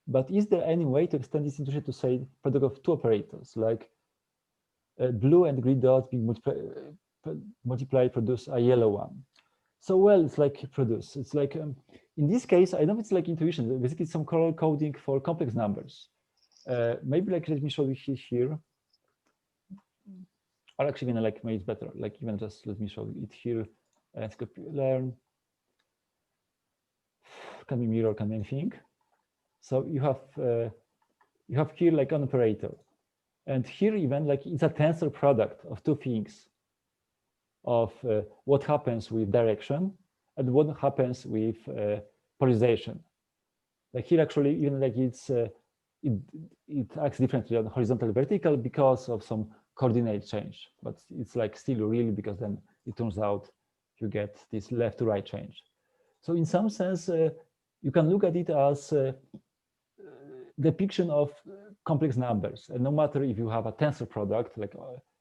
but is there any way to extend this intuition to say product of two operators, like blue and green dots being multiplied produce a yellow one? So well, it's like produce. It's like in this case, I know it's like intuition. Basically, some color coding for complex numbers. Maybe like let me show you here. Or actually, even like make it better. Like even just let me show it here. Let's learn. Can be mirror, can be anything. So you have here like an operator, and here even like it's a tensor product of two things, of what happens with direction and what happens with polarization. Like here actually even like it acts differently on horizontal and vertical because of some coordinate change, but it's like still really because then it turns out you get this left to right change. So in some sense, you can look at it as depiction of complex numbers, and no matter if you have a tensor product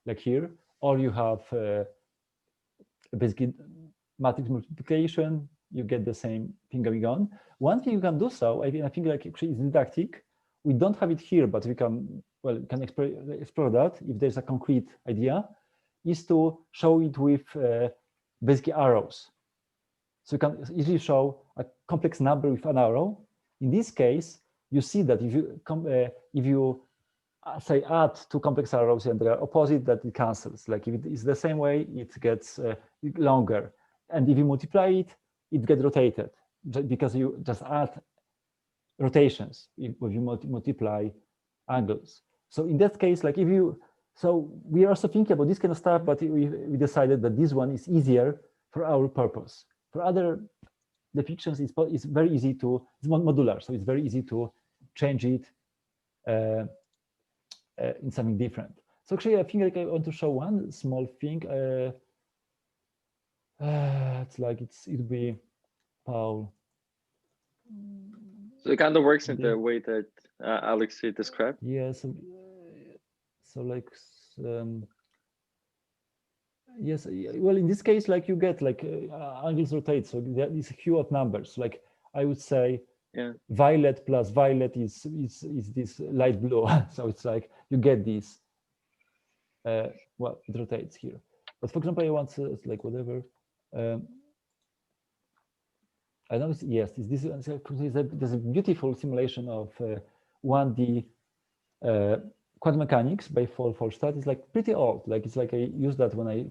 like here, or you have basically matrix multiplication, you get the same thing going on. One thing you can do so, I think like actually is didactic. We don't have it here, but we can explore that if there's a concrete idea, is to show it with basically arrows. So you can easily show a complex number with an arrow. In this case, you see that if you say add two complex arrows and they are opposite, that it cancels. Like if it is the same way, it gets longer. And if you multiply it, it gets rotated because you just add rotations if you multiply angles. So in that case, like so we are also thinking about this kind of stuff, but we decided that this one is easier for our purpose. For other depictions, it's very easy to, it's modular, so it's very easy to change it in something different. So actually, I think like I want to show one small thing. It's like it'd be Paul. So it kind of works in the way that Alexei described. Yeah. So like yes. Well, in this case, like you get like angles rotate. So there is a hue of numbers. Like I would say, yeah, violet plus violet is this light blue. So it's like you get this. Well, it rotates here. But for example, I want to like whatever. I know. Yes, there's a beautiful simulation of 1D quantum mechanics by Folstad. It's like pretty old. Like it's like I used that when I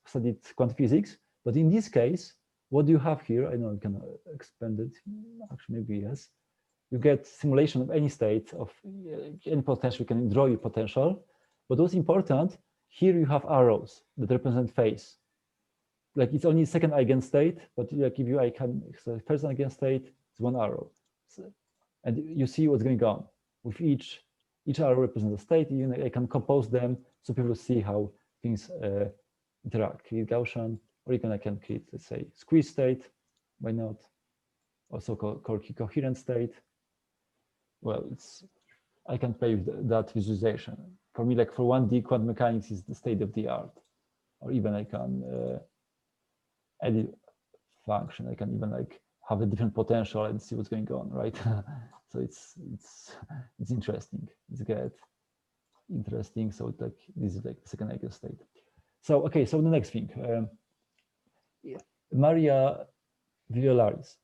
studied quantum physics. But in this case, what do you have here? I know I can expand it. Actually, maybe yes. You get simulation of any state of any potential. You can draw your potential. But what's important here, you have arrows that represent phase. Like it's only second eigenstate, but like if you first eigenstate, it's one arrow. So, and you see what's going on with each arrow represents a state. I can compose them so people see how things interact. Create Gaussian, or I can create, let's say, squeeze state. Why not? Also called coherent state. Well, I can play with that visualization. For me, like for 1D quantum mechanics is the state of the art. Or even I can edit function. I can even like have a different potential and see what's going on, right? So it's interesting. It's get interesting. So it's like this is like the second eigenstate. So okay, so the next thing, Maria Violaris.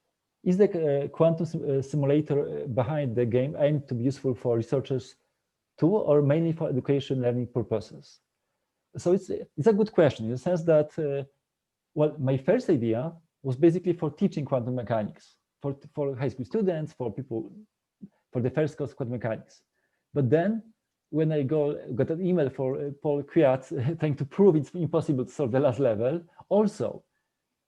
Is the quantum simulator behind the game aimed to be useful for researchers too, or mainly for education learning purposes? So it's a good question in the sense that, well, my first idea was basically for teaching quantum mechanics, for high school students, for people, for the first course quantum mechanics. But then when I got an email for Paul Kwiat trying to prove it's impossible to solve the last level, also,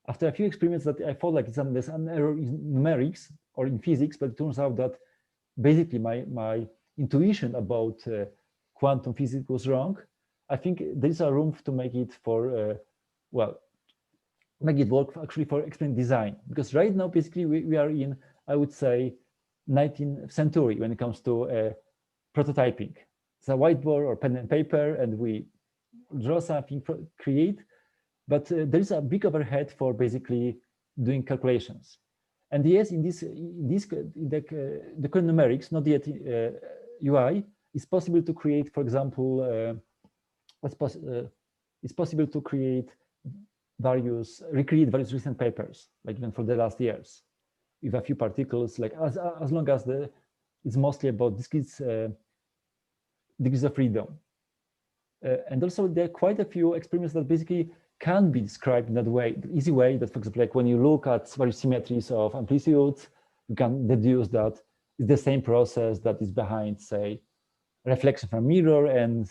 after a few experiments that I thought like there's an error in numerics or in physics, but it turns out that basically my intuition about quantum physics was wrong. I think there is a room to make it for, well, make it work actually for experiment design. Because right now, basically, we are in, I would say, 19th century when it comes to prototyping. It's a whiteboard or pen and paper, and we draw something, create, but there is a big overhead for basically doing calculations. And yes, in the current numerics, not yet UI, it's possible to create, for example, it's possible to create recreate various recent papers, like even for the last years, with a few particles, like as long as it's mostly about discrete degrees of freedom. And also there are quite a few experiments that basically can be described in that way, the easy way that, for example, like when you look at various symmetries of amplitudes, you can deduce that it's the same process that is behind, say, reflection from a mirror and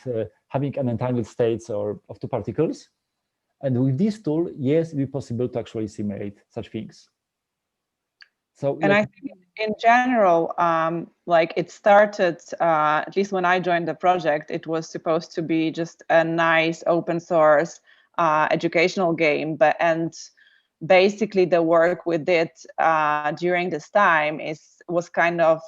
having unentangled states of two particles. And with this tool, yes, it will be possible to actually simulate such things. So, and I think in general, like it started, at least when I joined the project, it was supposed to be just a nice open source educational game, and basically the work we did during this time was kind of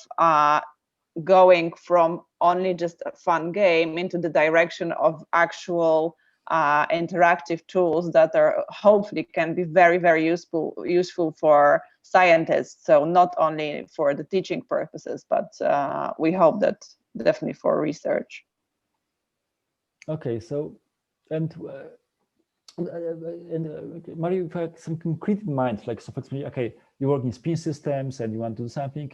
going from only just a fun game into the direction of actual interactive tools that are hopefully can be very, very useful for scientists. So not only for the teaching purposes, but we hope that definitely for research. Okay, so and Mario, if you have some concrete in mind, like so for example, okay, you work in spin systems and you want to do something,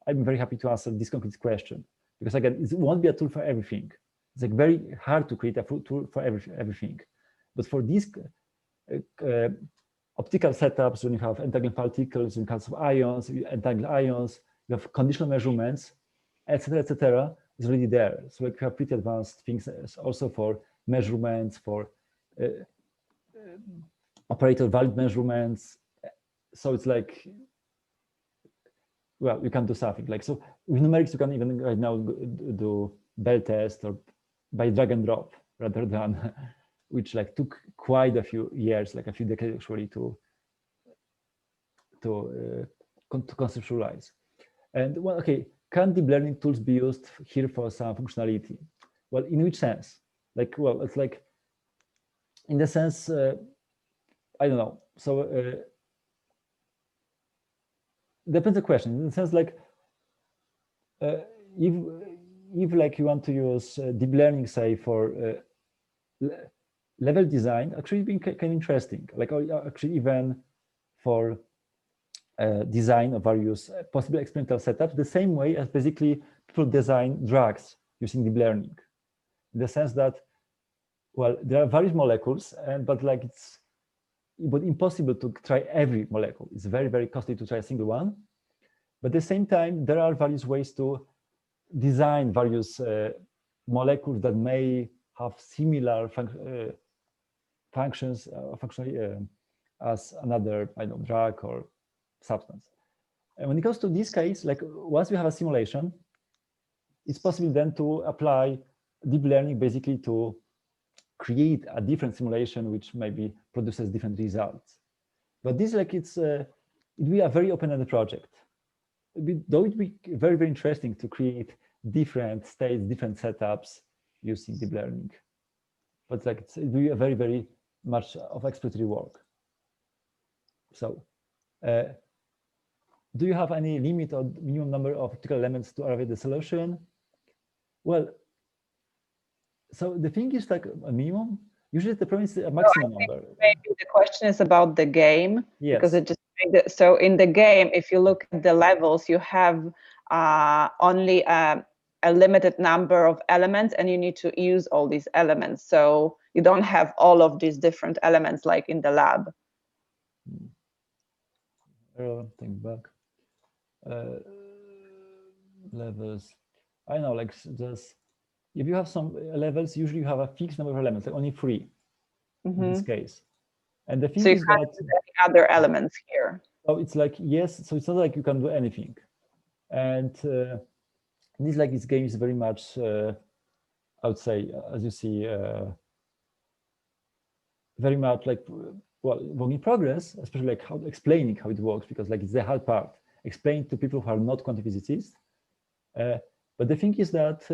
I'm very happy to answer this concrete question, because again, it won't be a tool for everything. It's like very hard to create a tool for everything. But for these optical setups, when you have entangled particles, when you have ions, entangled ions, you have conditional measurements, etc., is already there. So we have pretty advanced things also for measurements, for operator valid measurements. So it's like, well, you can do something like, so with numerics, you can even right now do Bell test or by drag and drop rather than, which like took quite a few years, like a few decades actually to conceptualize. And well, okay, can deep learning tools be used here for some functionality? Well, in which sense? Like, well, it's like, in the sense, I don't know. So depends the question. In the sense, like, if like you want to use deep learning, say for level design, actually being kind of interesting. Like actually even for design of various possible experimental setups, the same way as basically people design drugs using deep learning, in the sense that, well, there are various molecules, but like it's impossible to try every molecule. It's very, very costly to try a single one. But at the same time, there are various ways to design various molecules that may have similar functions as another, I don't know, drug or substance. And when it comes to this case, like once we have a simulation, it's possible then to apply deep learning basically to create a different simulation which maybe produces different results. But this, like, it will be a very open-ended project. Though it would be very, very interesting to create different states, different setups using deep learning. But like it will be a very, very much of exploratory work. So do you have any limit or minimum number of optical elements to arrive at the solution? Well, so the thing is like a minimum. Usually the problem is a maximum number. Maybe the question is about the game. Yes. Because it just so in the game, if you look at the levels, you have only a limited number of elements, and you need to use all these elements. So you don't have all of these different elements like in the lab. Think back. Levels. I know, like just if you have some levels, usually you have a fixed number of elements, like only 3 in this case. And the thing so you is can't that use any other elements here. so it's like yes, so it's not like you can do anything, and this like this game is very much I would say, as you see, very much like well work in progress, especially like how explaining how it works, because like it's the hard part, explain to people who are not quantum physicists. But the thing is that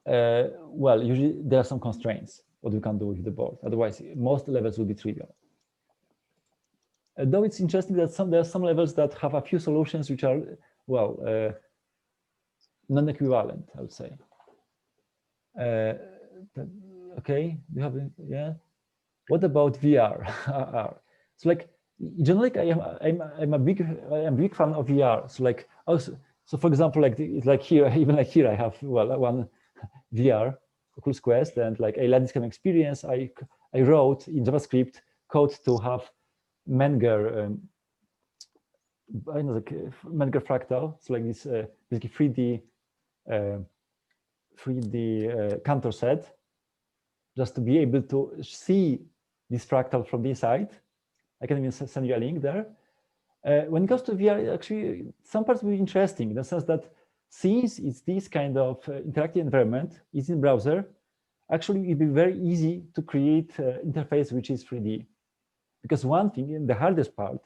well, usually there are some constraints what we can do with the board. Otherwise, most levels will be trivial. Though it's interesting that there are some levels that have a few solutions which are well non-equivalent, I would say. Okay, do you have yeah? What about VR? So like generally, I'm a big fan of VR. So like also, so for example, like it's like here, even like here, I have well one VR Oculus Quest, and like I let this kind of experience. I wrote in JavaScript code to have Menger. I know the Menger fractal. So like this basically 3D Cantor set, just to be able to see this fractal from the inside. I can even send you a link there. When it comes to VR, actually, some parts will be interesting in the sense that since it's this kind of interactive environment, it's in browser, actually it'll be very easy to create interface which is 3D. Because one thing, and the hardest part,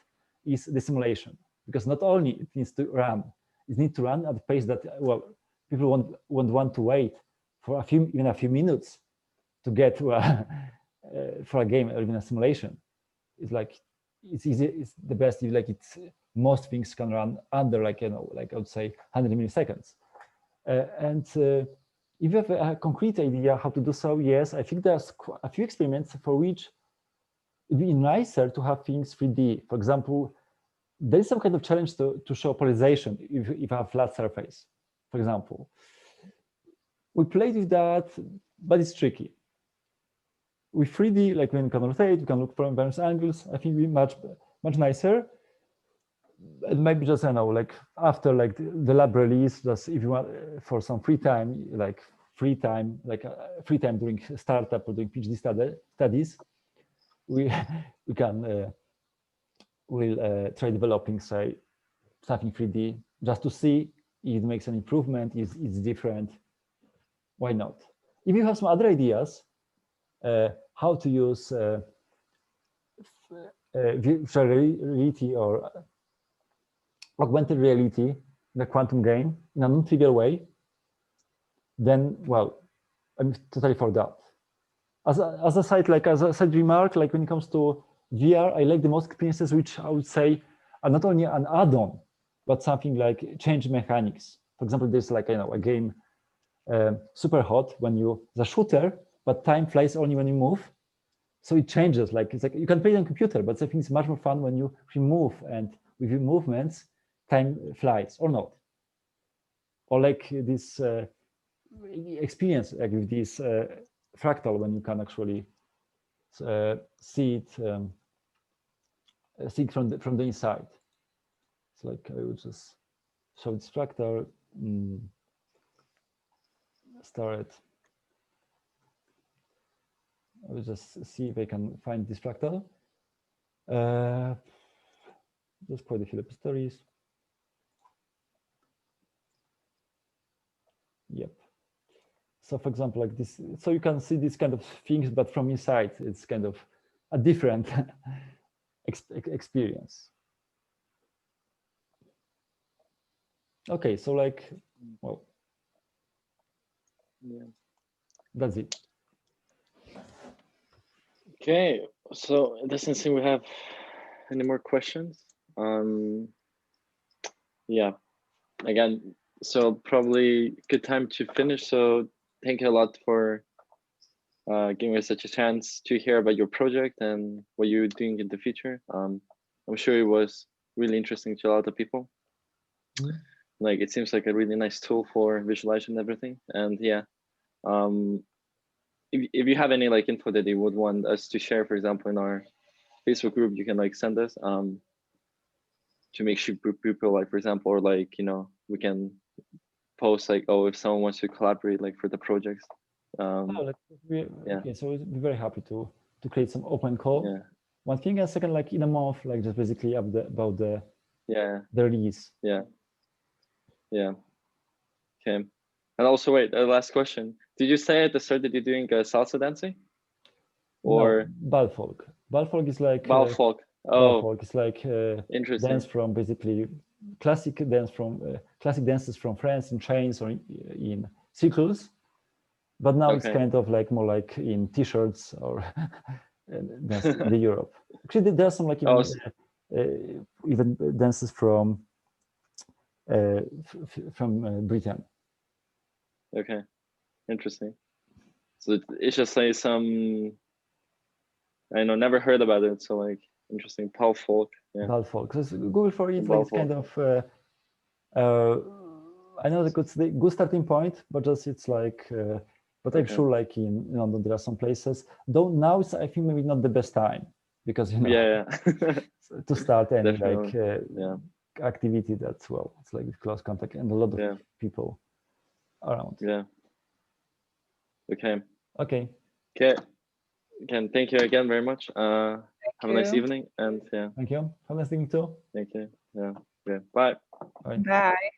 is the simulation. Because not only it needs to run, it needs to run at the pace that, well, people won't want to wait for even a few minutes to get to for a game or even a simulation. It's like it's easy. It's the best. Like it's most things can run under like like I would say 100 milliseconds. And if you have a concrete idea how to do so, yes, I think there's a few experiments for which it'd be nicer to have things 3D. For example, there is some kind of challenge to show polarization if you have a flat surface. For example, we played with that, but it's tricky. With 3D, like when you can rotate, you can look from various angles. I think it'd be much nicer. And maybe just like after like the lab release, just if you want for some free time, like free time during startup or doing PhD studies, we can we'll try developing say something 3D just to see if it makes an improvement, is it's different. Why not? If you have some other ideas how to use virtual reality or augmented reality in a quantum game in a non-trivial way, then well, I'm totally for that. As a side remark, like when it comes to VR, I like the most experiences which I would say are not only an add-on, but something like change mechanics. For example, there's like a game super hot when the shooter, but time flies only when you move. So it changes, like it's like you can play it on computer, but I think it's much more fun when you move, and with your movements, time flies or not. Or like this experience like with this fractal when you can actually see it from the inside. So like I would just show this fractal, start. I will just see if I can find this fractal. There's quite a few repositories. Yep. So for example, like this, so you can see these kind of things, but from inside, it's kind of a different experience. Okay, so like, well, yeah, that's it. Okay, so it doesn't seem we have any more questions. Yeah, again, so probably good time to finish. So thank you a lot for giving us such a chance to hear about your project and what you're doing in the future. I'm sure it was really interesting to a lot of people. Mm-hmm. Like it seems like a really nice tool for visualizing everything. And yeah, if you have any like info that you would want us to share, for example, in our Facebook group, you can like send us to make sure people like, for example, or like, we can post like, oh, if someone wants to collaborate like for the projects. Yeah. Okay, so we'd be very happy to to create some open code. Yeah. One thing, and second, like in a month, like just basically about the release. Yeah. Okay. And also, wait, last question. Did you say at the start that you're doing salsa dancing? Or no, bal folk. Bal folk is like bal folk. Bal folk is like interesting. dance from basically classic dances from France in chains or in circles, but now it's kind of like more like in t-shirts or dance in the Europe. Actually, there's some like even dances from Britain. Okay, interesting. So it's just like some, I know, never heard about it. So like interesting, Bal folk. Yeah. Bal folk. So Google for it. Like it's kind of. I know it's the good starting point, but just it's like. But I'm sure, like in London, there are some places. Though now it's, I think, maybe not the best time because to start any like activity that's it's like close contact and a lot of people around. Yeah. Okay. Okay. Again, thank you again very much. Have a nice evening, and Thank you. Have a nice evening too. Thank you. Yeah. Bye. Bye. Bye.